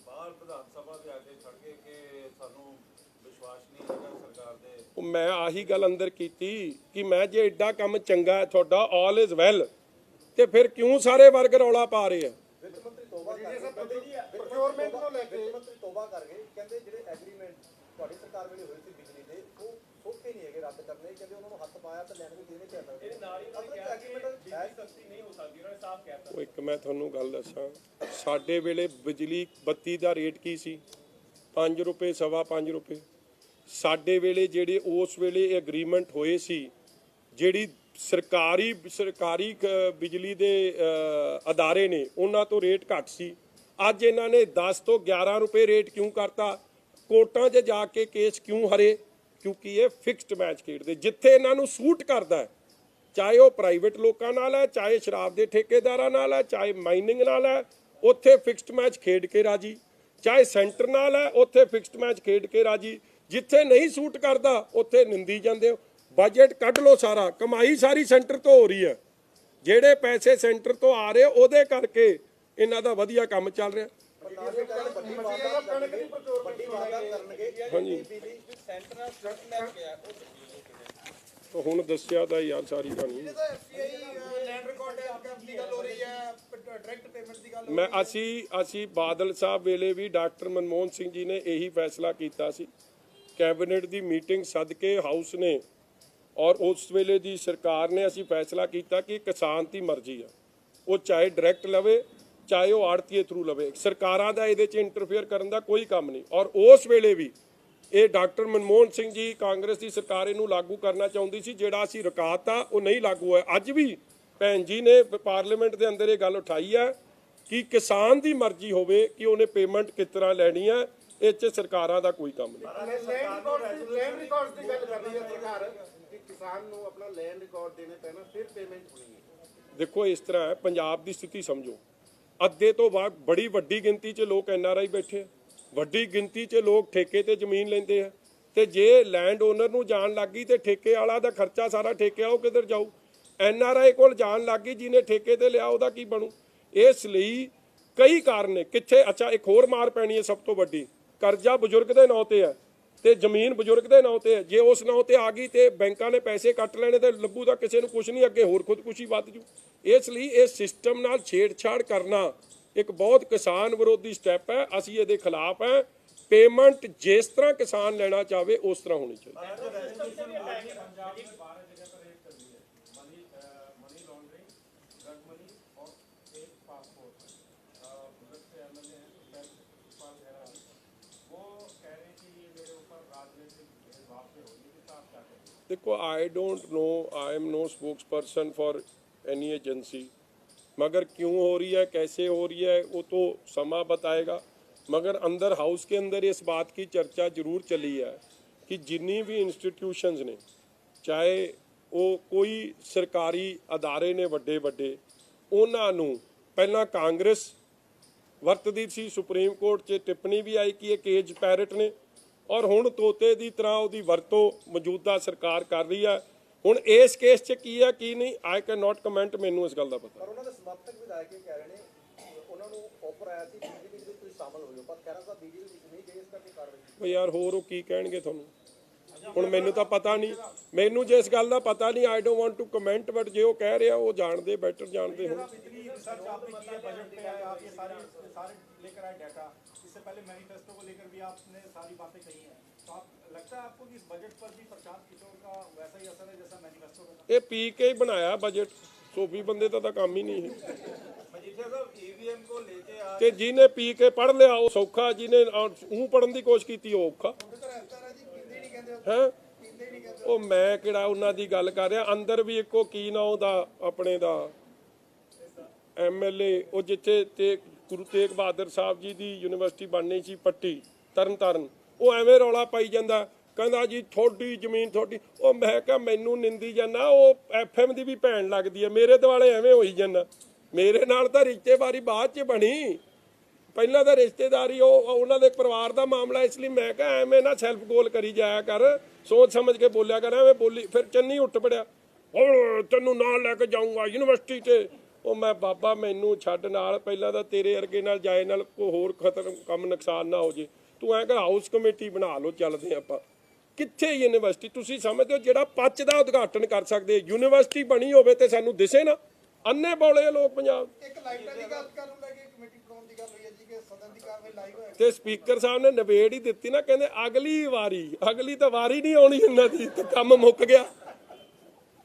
ਬਾਹਰ ਵਿਧਾਨ ਸਭਾ ਦੇ ਆ ਕੇ ਖੜ ਗਏ ਕਿ ਸਾਨੂੰ ਵਿਸ਼ਵਾਸ ਨਹੀਂ ਹੈਗਾ ਸਰਕਾਰ ਦੇ। ਉਹ ਮੈਂ ਆਹੀ ਗੱਲ ਅੰਦਰ ਕੀਤੀ ਕਿ ਮੈਂ ਜੇ ਐਡਾ ਕੰਮ ਚੰਗਾ ਹੈ ਤੁਹਾਡਾ, ਆਲ ਇਜ਼ ਵੈਲ, ਤੇ ਫਿਰ ਕਿਉਂ ਸਾਰੇ ਵਰਗ ਰੌਲਾ ਪਾ ਰਹੇ ਆ? ਵਿੱਤ ਮੰਤਰੀ ਤੋਬਾ ਕਰ ਗਏ, ਪ੍ਰੋਕਿਉਰਮੈਂਟ ਨੂੰ ਲੈ ਕੇ ਵਿੱਤ ਮੰਤਰੀ ਤੋਬਾ ਕਰ ਗਏ, ਕਹਿੰਦੇ ਜਿਹੜੇ ਐਗਰੀਮੈਂਟ ਤੁਹਾਡੀ ਸਰਕਾਰ ਵੇਲੇ ਹੋਏ ਸੀ ਬਿਜਲੀ ਦੇ ਉਹ ਸੌਖੇ ਨਹੀਂ ਹੈਗੇ ਰੱਦ ਕਰਨੇ। ਕਹਿੰਦੇ ਉਹਨਾਂ ਨੂੰ ਹੱਥ ਪਾਇਆ ਤਾਂ ਲੈਣ ਵੀ ਦੇਣੇ ਚਾਹੀਦਾ। ਇਹ ਨਾਲ ਹੀ ਐਗਰੀਮੈਂਟ ਸਸਤੀ ਨਹੀਂ ਹੋ ਸਕਦੀ, ਉਹਨਾਂ ਨੇ ਸਾਫ਼ ਕਹਿਤਾ। ਉਹ ਇੱਕ ਮੈਂ ਤੁਹਾਨੂੰ ਗੱਲ ਦੱਸਾਂ, ਸਾਡੇ ਵੇਲੇ ਬਿਜਲੀ ਬੱਤੀ ਦਾ ਰੇਟ ਕੀ ਸੀ? 5 ਰੁਪਏ, 5.25 ਰੁਪਏ। ਸਾਡੇ ਵੇਲੇ ਜਿਹੜੇ ਉਸ ਵੇਲੇ ਐਗਰੀਮੈਂਟ ਹੋਏ ਸੀ, ਜਿਹੜੀ ਸਰਕਾਰੀ ਬਿਜਲੀ ਦੇ ਅਦਾਰੇ ਨੇ ਉਹਨਾਂ ਤੋਂ ਰੇਟ ਘੱਟ ਸੀ। ਅੱਜ ਇਹਨਾਂ ਨੇ 10 ਤੋਂ 11 ਰੁਪਏ ਰੇਟ ਕਿਉਂ ਕਰਤਾ? ਕੋਰਟਾਂ 'ਚ ਜਾ ਕੇ ਕੇਸ ਕਿਉਂ ਹਰੇ? ਕਿਉਂਕਿ ਇਹ ਫਿਕਸਡ ਮੈਚ ਖੇਡਦੇ ਜਿੱਥੇ ਇਹਨਾਂ ਨੂੰ ਸੂਟ ਕਰਦਾ, ਚਾਹੇ ਉਹ ਪ੍ਰਾਈਵੇਟ ਲੋਕਾਂ ਨਾਲ ਹੈ, ਚਾਹੇ ਸ਼ਰਾਬ ਦੇ ਠੇਕੇਦਾਰਾਂ ਨਾਲ ਹੈ, ਚਾਹੇ ਮਾਈਨਿੰਗ ਨਾਲ ਹੈ, ਉੱਥੇ ਫਿਕਸਡ ਮੈਚ ਖੇਡ ਕੇ ਰਾਜੀ, ਚਾਹੇ ਸੈਂਟਰ ਨਾਲ ਹੈ, ਉੱਥੇ ਫਿਕਸਡ ਮੈਚ ਖੇਡ ਕੇ ਰਾਜੀ। ਜਿੱਥੇ ਨਹੀਂ ਸੂਟ ਕਰਦਾ ਉੱਥੇ ਨਿੰਦੀ ਜਾਂਦੇ ਹੋ। ਬਜਟ ਕੱਢ ਲਓ ਸਾਰਾ, ਕਮਾਈ ਸਾਰੀ ਸੈਂਟਰ ਤੋਂ ਹੋ ਰਹੀ ਹੈ। ਜਿਹੜੇ ਪੈਸੇ ਸੈਂਟਰ ਤੋਂ ਆ ਰਹੇ ਉਹਦੇ ਕਰਕੇ ਇਹਨਾਂ ਦਾ ਵਧੀਆ ਕੰਮ ਚੱਲ ਰਿਹਾ। ਹਾਂਜੀ ਹੁਣ ਦੱਸਿਆ ਤਾਂ ਯਾਰ ਸਾਰੀ ਕਹਾਣੀ। ਅਸੀਂ ਬਾਦਲ ਸਾਹਿਬ ਵੇਲੇ ਵੀ ਡਾਕਟਰ ਮਨਮੋਹਨ ਸਿੰਘ ਜੀ ਨੇ ਇਹੀ ਫੈਸਲਾ ਕੀਤਾ ਸੀ। ਕੈਬਨਿਟ ਦੀ ਮੀਟਿੰਗ ਸੱਦ ਕੇ ਹਾਊਸ ਨੇ ਔਰ ਉਸ ਵੇਲੇ ਦੀ ਸਰਕਾਰ ਨੇ ਅਸੀਂ ਫੈਸਲਾ ਕੀਤਾ ਕਿ ਕਿਸਾਨ ਦੀ ਮਰਜ਼ੀ ਆ, ਉਹ ਚਾਹੇ ਡਾਇਰੈਕਟ ਲਵੇ ਚਾਹੇ ਉਹ ਆੜਤੀਏ ਥਰੂ ਲਵੇ, ਸਰਕਾਰਾਂ ਦਾ ਇਹਦੇ 'ਚ ਇੰਟਰਫੇਅਰ ਕਰਨ ਦਾ ਕੋਈ ਕੰਮ ਨਹੀਂ। ਔਰ ਉਸ ਵੇਲੇ ਵੀ ਇਹ ਡਾਕਟਰ ਮਨਮੋਹਨ ਸਿੰਘ ਜੀ ਕਾਂਗਰਸ ਦੀ ਸਰਕਾਰ ਇਹਨੂੰ ਲਾਗੂ ਕਰਨਾ ਚਾਹੁੰਦੀ ਸੀ, ਜਿਹੜਾ ਅਸੀਂ ਰੁਕਾਤਾ ਉਹ ਨਹੀਂ ਲਾਗੂ ਹੋਇਆ। ਅੱਜ ਵੀ ਭੈਣ ਜੀ ਨੇ ਪਾਰਲੀਮੈਂਟ ਦੇ ਅੰਦਰ ਇਹ ਗੱਲ ਉਠਾਈ ਹੈ ਕਿ ਕਿਸਾਨ ਦੀ ਮਰਜ਼ੀ ਹੋਵੇ ਕਿ ਉਹਨੇ ਪੇਮੈਂਟ ਕਿਸ ਤਰ੍ਹਾਂ ਲੈਣੀ ਹੈ, ਇਹ 'ਚ ਸਰਕਾਰਾਂ ਦਾ ਕੋਈ ਕੰਮ ਨਹੀਂ। ਲੈਂਡ ਰਿਕਾਰਡਸ ਦੀ ਗੱਲ ਕਰ ਰਹੀ ਹੈ ਸਰਕਾਰ ਕਿ ਕਿਸਾਨ ਨੂੰ ਆਪਣਾ ਲੈਂਡ ਰਿਕਾਰਡ ਦੇਣੇ ਪੈਣਾ ਫਿਰ ਪੇਮੈਂਟ ਹੋਣੀ ਹੈ। ਦੇਖੋ ਇਸ ਤਰ੍ਹਾਂ ਹੈ, ਪੰਜਾਬ ਦੀ ਸਥਿਤੀ ਸਮਝੋ, ਅੱਧੇ ਤੋਂ ਬਾਅਦ ਬੜੀ ਵੱਡੀ ਗਿਣਤੀ 'ਚ ਲੋਕ NRI ਬੈਠੇ ਆ, ਵੱਡੀ ਗਿਣਤੀ 'ਚ ਲੋਕ ਠੇਕੇ ਤੇ ਜ਼ਮੀਨ ਲੈਂਦੇ ਆ, ਤੇ ਜੇ ਲੈਂਡ ਓਨਰ ਨੂੰ ਜਾਣ ਲੱਗ ਗਈ ਤੇ ਠੇਕੇ ਵਾਲਾ ਦਾ ਖਰਚਾ ਸਾਰਾ ਠੇਕੇ ਉਹ ਕਿੱਧਰ ਜਾਊ? NRI ਕੋਲ ਜਾਣ ਲੱਗ ਗਈ, ਜਿਹਨੇ ਠੇਕੇ ਤੇ ਲਿਆ ਉਹਦਾ ਕੀ ਬਣੂ? ਇਸ ਲਈ ਕਈ ਕਾਰਨ ਨੇ ਕਿੱਥੇ। ਅੱਛਾ, ਇੱਕ ਹੋਰ ਮਾਰ ਪੈਣੀ ਹੈ ਸਭ ਤੋਂ ਵੱਡੀ, ਕਰਜ਼ਾ ਬਜ਼ੁਰਗ ਦੇ ਨਾਂ ਤੇ ਹੈ ਤੇ ਜ਼ਮੀਨ ਬਜ਼ੁਰਗ ਦੇ ਨਾਂ ਤੇ ਹੈ। ਜੇ ਉਸ ਨਾਂ ਤੇ ਆ ਗਈ ਤੇ ਬੈਂਕਾਂ ਨੇ ਪੈਸੇ ਕੱਟ ਲੈਣੇ ਤੇ ਲੱਭੂ ਤਾਂ ਕਿਸੇ ਨੂੰ ਕੁਝ ਨਹੀਂ, ਅੱਗੇ ਹੋਰ ਖੁਦਕੁਸ਼ੀ ਵੱਧ ਜੂ। ਇਸ ਲਈ ਇਹ ਸਿਸਟਮ ਨਾਲ ਛੇੜਛਾੜ ਕਰਨਾ ਇੱਕ ਬਹੁਤ ਕਿਸਾਨ ਵਿਰੋਧੀ ਸਟੈਪ ਹੈ। ਅਸੀਂ ਇਹਦੇ ਖਿਲਾਫ ਹੈ। ਪੇਮੈਂਟ ਜਿਸ ਤਰ੍ਹਾਂ ਕਿਸਾਨ ਲੈਣਾ ਚਾਹਵੇ ਉਸ ਤਰ੍ਹਾਂ ਹੋਣੀ ਚਾਹੀਦੀ। देखो, I don't know, I am no spokesperson for any agency, मगर क्यों हो रही है, कैसे हो रही है, वो तो समा बताएगा। मगर अंदर हाउस के अंदर इस बात की चर्चा जरूर चली है कि जिन्नी भी इंस्टीट्यूशंस ने, चाहे वो कोई सरकारी अदारे ने वड्डे वड्डे, उन्होंने पहला कांग्रेस ਵਰਤਦੀ ਸੀ। ਸੁਪਰੀਮ ਕੋਰਟ 'ਚ ਟਿੱਪਣੀ ਵੀ ਆਈ ਕਿ ਇਹ ਕੇਜ ਪੈਰਟ ਨੇ, ਔਰ ਹੁਣ ਤੋਤੇ ਦੀ ਤਰ੍ਹਾਂ ਉਹਦੀ ਵਰਤੋਂ ਮੌਜੂਦਾ ਸਰਕਾਰ ਕਰ ਰਹੀ ਹੈ। ਹੁਣ ਇਸ ਕੇਸ 'ਚ ਕੀ ਹੈ ਕੀ ਨਹੀਂ, ਆਈ ਕੈਨ ਨਾਟ ਕਮੈਂਟ, ਮੈਨੂੰ ਇਸ ਗੱਲ ਦਾ ਪਤਾ। ਪਰ ਉਹਨਾਂ ਦੇ ਸਮਰਥਕ ਵਿਧਾਇਕ ਇਹ ਕਹਿ ਰਹੇ ਨੇ, ਉਹਨਾਂ ਨੂੰ ਆਫਰ ਆਇਆ ਸੀ ਬੀਜੇਪੀ ਵਿੱਚ ਤੁਸੀਂ ਸ਼ਾਮਲ ਹੋ ਜਾਓ, ਪਰ ਖਹਿਰਾ ਸਾਹਿਬ ਬੀਜੇਪੀ ਵਿੱਚ ਨਹੀਂ ਗਏ, ਇਸ ਕਰਕੇ ਕਾਰਵਾਈ। ਉਹ ਯਾਰ ਹੋਰ ਉਹ ਕੀ ਕਹਿਣਗੇ ਤੁਹਾਨੂੰ, ਹੁਣ ਮੈਨੂੰ ਤਾਂ ਪਤਾ ਨਹੀਂ, ਮੈਨੂੰ ਜੇ ਇਸ ਗੱਲ ਦਾ ਪਤਾ ਨਹੀਂ, I don't want to comment, but ਜੇ ਉਹ ਕਹਿ ਰਿਹਾ ਉਹ ਜਾਣਦੇ, ਬੈਟਰ ਜਾਣਦੇ ਹੁਣ। रिसर्च आपने की है बजट पे, आप ये सारे लेकर आए डाटा, इससे पहले मैनिफेस्टो को लेकर भी आपने सारी बातें कही हैं, तो आप लगता है आपको कि इस बजट पर भी प्रशांत किशोर का वैसा ही असर है जैसा मैनिफेस्टो का? ਇਹ ਪੀ ਕੇ ਹੀ ਬਣਾਇਆ ਬਜਟ, ਸੋਫੀ ਬੰਦੇ ਦਾ ਤਾਂ ਕੰਮ ਹੀ ਨਹੀਂ ਹੈ। मजीठिया साहब ईवीएम को लेके आज ਕਿ ਜਿਹਨੇ ਪੀ ਕੇ ਪੜ੍ਹ ਲਿਆ ਉਹ ਸੌਖਾ, ਜਿਹਨੇ ਉਹ ਪੜ੍ਹਨ ਦੀ ਕੋਸ਼ਿਸ਼ ਕੀਤੀ ਉਹ ਔਖਾ ਹੈ। ਉਹ ਮੈਂ ਕਿਹੜਾ ਉਹਨਾਂ ਦੀ ਗੱਲ ਕਰ ਰਿਹਾ, ਅੰਦਰ ਵੀ ਇੱਕੋ ਕੀ ਨਾ ਉਹਦਾ ਆਪਣੇ ਦਾ MLA, ਉਹ ਜਿੱਥੇ ਤੇ ਗੁਰੂ ਤੇਗ ਬਹਾਦਰ ਸਾਹਿਬ ਜੀ ਦੀ ਯੂਨੀਵਰਸਿਟੀ ਬਣਨੀ ਸੀ ਪੱਟੀ ਤਰਨਤਾਰਨ, ਉਹ ਐਵੇਂ ਰੌਲਾ ਪਾਈ ਜਾਂਦਾ, ਕਹਿੰਦਾ ਜੀ ਤੁਹਾਡੀ ਜ਼ਮੀਨ ਤੁਹਾਡੀ। ਉਹ ਮੈਂ ਕਿਹਾ ਮੈਨੂੰ ਨਿੰਦੀ ਜਾਂਦਾ, ਉਹ FM ਦੀ ਵੀ ਭੈਣ ਲੱਗਦੀ ਹੈ, ਮੇਰੇ ਦੁਆਲੇ ਐਵੇਂ ਹੋਈ ਜਾਂਦਾ। ਮੇਰੇ ਨਾਲ ਤਾਂ ਰਿਸ਼ਤੇਦਾਰੀ ਬਾਅਦ 'ਚ ਬਣੀ, ਪਹਿਲਾਂ ਤਾਂ ਰਿਸ਼ਤੇਦਾਰੀ ਉਹ ਉਹਨਾਂ ਦੇ ਪਰਿਵਾਰ ਦਾ ਮਾਮਲਾ, ਇਸ ਲਈ ਮੈਂ ਕਿਹਾ ਐਵੇਂ ਨਾ ਸੈਲਫ ਗੋਲ ਕਰੀ ਜਾਇਆ ਕਰ, ਸੋਚ ਸਮਝ ਕੇ ਬੋਲਿਆ ਕਰ। ਐਵੇਂ ਬੋਲੀ ਫਿਰ ਚੰਨੀ ਉੱਠ ਪੜਿਆ, ਹੁਣ ਤੈਨੂੰ ਨਾਲ ਲੈ ਕੇ ਜਾਊਂਗਾ ਯੂਨੀਵਰਸਿਟੀ 'ਤੇ। ਉਹ ਮੈਂ ਬਾਬਾ ਮੈਨੂੰ ਛੱਡ, ਨਾਲ ਪਹਿਲਾਂ ਤਾਂ ਤੇਰੇ ਵਰਗੇ ਨਾਲ ਜਾਏ, ਨਾਲ ਕੋਈ ਹੋਰ ਖਤਰ ਕੰਮ ਨੁਕਸਾਨ ਨਾ ਹੋ ਜੇ। ਤੂੰ ਐਂ ਕਰ ਹਾਊਸ ਕਮੇਟੀ ਬਣਾ ਲਓ, ਚੱਲਦੇ ਆਪਾਂ। ਕਿੱਥੇ ਯੂਨੀਵਰਸਿਟੀ ਤੁਸੀਂ ਸਮਝਦੇ ਹੋ ਜਿਹੜਾ ਪੱਚ ਦਾ ਉਦਘਾਟਨ ਕਰ ਸਕਦੇ, ਯੂਨੀਵਰਸਿਟੀ ਬਣੀ ਹੋਵੇ ਤੇ ਸਾਨੂੰ ਦਿਸੇ ਨਾ? ਅੰਨੇ ਬੋਲੇ ਲੋਕ ਪੰਜਾਬ। ਇੱਕ ਲਾਈਟਾਂ ਦੀ ਗੱਲ ਕਰਨ ਲੱਗੇ, ਕਮੇਟੀ ਬਣਾਉਣ ਦੀ ਗੱਲ ਹੋਈ ਹੈ ਜੀ ਕਿ ਸਦਨ ਦੀ ਕਾਰਵਾਈ ਲਾਈਵ ਹੋਏਗੀ, ਤੇ ਸਪੀਕਰ ਸਾਹਿਬ ਨੇ ਨਿਬੇੜ ਹੀ ਦਿੱਤੀ ਨਾ, ਕਹਿੰਦੇ ਅਗਲੀ ਵਾਰੀ, ਅਗਲੀ ਤਾਂ ਵਾਰੀ ਨਹੀਂ ਆਉਣੀ ਇਹਨਾਂ ਦੀ, ਤੇ ਕੰਮ ਮੁੱਕ ਗਿਆ।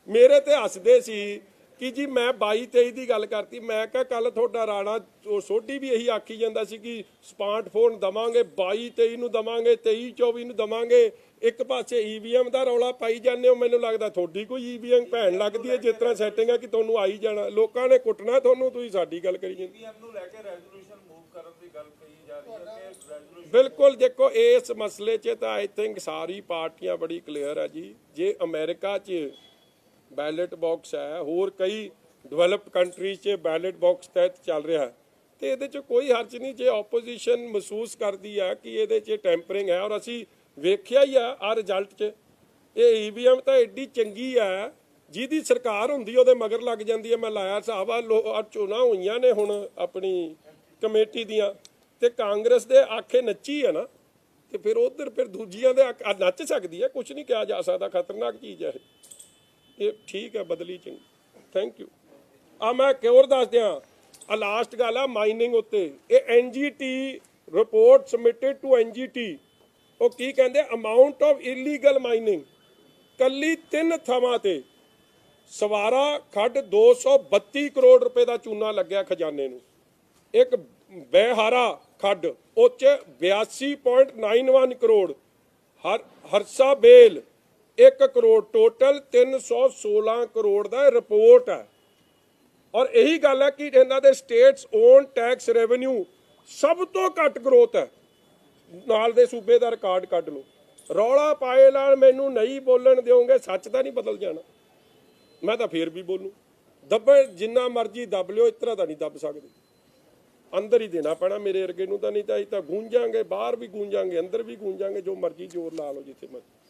ਮੇਰੇ ਤੇ ਹੱਸਦੇ ਸੀ ਕਿ ਜੀ ਮੈਂ 22-23 ਦੀ ਗੱਲ ਕਰਤੀ, ਮੈਂ ਕਿਹਾ ਕੱਲ ਤੁਹਾਡਾ ਰਾਣਾ ਉਹ ਸੋਢੀ ਵੀ ਇਹੀ ਆਖੀ ਜਾਂਦਾ ਸੀ ਕਿ ਸਮਾਰਟਫੋਨ ਦਵਾਂਗੇ, 22-23 ਨੂੰ ਦਵਾਂਗੇ, 23-24 ਨੂੰ ਦਵਾਂਗੇ। ਇੱਕ ਪਾਸੇ EVM ਦਾ ਰੌਲਾ ਪਾਈ ਜਾਂਦੇ ਹੋ, ਮੈਨੂੰ ਲੱਗਦਾ ਤੁਹਾਡੀ ਕੋਈ EVM ਭੈਣ ਲੱਗਦੀ ਹੈ, ਜਿਸ ਤਰ੍ਹਾਂ ਸੈਟਿੰਗ ਹੈ ਕਿ ਤੁਹਾਨੂੰ ਆਈ ਜਾਣਾ, ਲੋਕਾਂ ਨੇ ਕੁੱਟਣਾ ਤੁਹਾਨੂੰ, ਤੁਸੀਂ ਸਾਡੀ ਗੱਲ ਕਰੀ ਜਾਂਦੇ। ईवीएम ਨੂੰ ਲੈ ਕੇ ਰੈਜ਼ੋਲੂਸ਼ਨ ਮੂਵ ਕਰਨ ਦੀ ਗੱਲ ਕਹੀ ਜਾ ਰਹੀ ਹੈ ਕਿ ਰੈਜ਼ੋਲੂਸ਼ਨ ਬਿਲਕੁਲ, ਦੇਖੋ ਇਸ ਮਸਲੇ 'ਚ ਤਾਂ ਆਈ ਥਿੰਕ ਸਾਰੀ ਪਾਰਟੀਆਂ ਬੜੀ ਕਲੀਅਰ ਹੈ ਜੀ। ਜੇ ਅਮਰੀਕਾ 'ਚ ਬੈਲਟ ਬਾਕਸ ਹੈ, ਹੋਰ ਕਈ ਡਿਵੈਲਪਡ ਕੰਟਰੀਜ਼ 'ਚ ਬੈਲਟ ਬਾਕਸ ਤਹਿਤ ਚੱਲ ਰਿਹਾ, ਤੇ ਇਹਦੇ 'ਚ ਕੋਈ ਹਰਜ ਨਹੀਂ। ਜੇ ਆਪੋਜੀਸ਼ਨ ਮਹਿਸੂਸ ਕਰਦੀ ਹੈ ਕਿ ਇਹਦੇ 'ਚ ਟੈਂਪਰਿੰਗ ਹੈ, ਔਰ ਅਸੀਂ ਵੇਖਿਆ ਹੀ ਆ ਰਿਜ਼ਲਟ 'ਚ, ਇਹ EVM ਤਾਂ ਐਡੀ ਚੰਗੀ ਹੈ, ਜਿਹਦੀ ਸਰਕਾਰ ਹੁੰਦੀ ਉਹਦੇ ਮਗਰ ਲੱਗ ਜਾਂਦੀ ਹੈ। ਮੈਂ ਲਾਇਆ ਹਿਸਾਬ ਆ ਚੋਣਾਂ ਹੋਈਆਂ ਨੇ ਹੁਣ ਆਪਣੀ ਕਮੇਟੀ ਦੀਆਂ, ਤੇ ਕਾਂਗਰਸ ਦੇ ਆਖੇ ਨੱਚੀ ਹੈ ਨਾ, ਤੇ ਫਿਰ ਉਧਰ ਫਿਰ ਦੂਜੀਆਂ ਦੇ ਨੱਚ ਸਕਦੀ ਹੈ, ਕੁਝ ਨਹੀਂ ਕਿਹਾ ਜਾ ਸਕਦਾ, ਖਤਰਨਾਕ ਚੀਜ਼ ਹੈ ਇਹ। ਠੀਕ ਹੈ, ਬਦਲੀ ਚੰਗੀ, ਥੈਂਕ ਯੂ। ਆ ਮੈਂ ਇੱਕ ਹੋਰ ਦੱਸ ਦਿਆਂ, ਆ ਲਾਸਟ ਗੱਲ ਆ ਮਾਈਨਿੰਗ ਉੱਤੇ, ਇਹ NGT report submitted to NGT, ਉਹ ਕੀ ਕਹਿੰਦੇ, ਅਮਾਊਂਟ ਆਫ ਇਲੀਗਲ ਮਾਈਨਿੰਗ ਕੱਲੀ 3 ਥਾਵਾਂ ਤੇ ਸਵਾਰਾ ਖੱਡ 232 ਕਰੋੜ ਰੁਪਏ ਦਾ ਚੂਨਾ ਲੱਗਿਆ ਖਜ਼ਾਨੇ ਨੂੰ। ਇੱਕ ਬੇਹਾਰਾ ਖੱਡ ਉਹ 'ਚ 82.91 ਕਰੋੜ, ਹਰਸਾ ਬੇਲ 1 ਕਰੋੜ, ਟੋਟਲ 316 ਕਰੋੜ ਦਾ ਰਿਪੋਰਟ ਹੈ। ਔਰ ਇਹੀ ਗੱਲ ਹੈ ਕਿ ਇਹਨਾਂ ਦੇ ਸਟੇਟਸ ਓਨ ਟੈਕਸ ਰੈਵਨਿਊ ਸਭ ਤੋਂ ਘੱਟ ਗਰੋਥ ਹੈ, ਨਾਲ ਦੇ ਸੂਬੇ ਦਾ ਰਿਕਾਰਡ ਕੱਢ ਲਓ। ਰੌਲਾ ਪਾਏ ਨਾਲ ਮੈਨੂੰ ਨਹੀਂ ਬੋਲਣ ਦਿਓਗੇ, ਸੱਚ ਤਾਂ ਨਹੀਂ ਬਦਲ ਜਾਣਾ, ਮੈਂ ਤਾਂ ਫੇਰ ਵੀ ਬੋਲੂ। ਦੱਬੇ ਜਿੰਨਾ ਮਰਜ਼ੀ ਦੱਬ ਲਿਓ, ਇਸ ਤਰ੍ਹਾਂ ਤਾਂ ਨਹੀਂ ਦੱਬ ਸਕਦੇ, ਅੰਦਰ ਹੀ ਦੇਣਾ ਪੈਣਾ ਮੇਰੇ ਵਰਗੇ ਨੂੰ ਤਾਂ, ਨਹੀਂ ਤਾਂ ਅਸੀਂ ਤਾਂ ਗੂੰਜਾਂਗੇ, ਬਾਹਰ ਵੀ ਗੂੰਜਾਂਗੇ, ਅੰਦਰ ਵੀ ਗੂੰਜਾਂਗੇ, ਜੋ ਮਰਜ਼ੀ ਜ਼ੋਰ ਲਾ ਲਓ ਜਿੱਥੇ ਮਰਜ਼ੀ।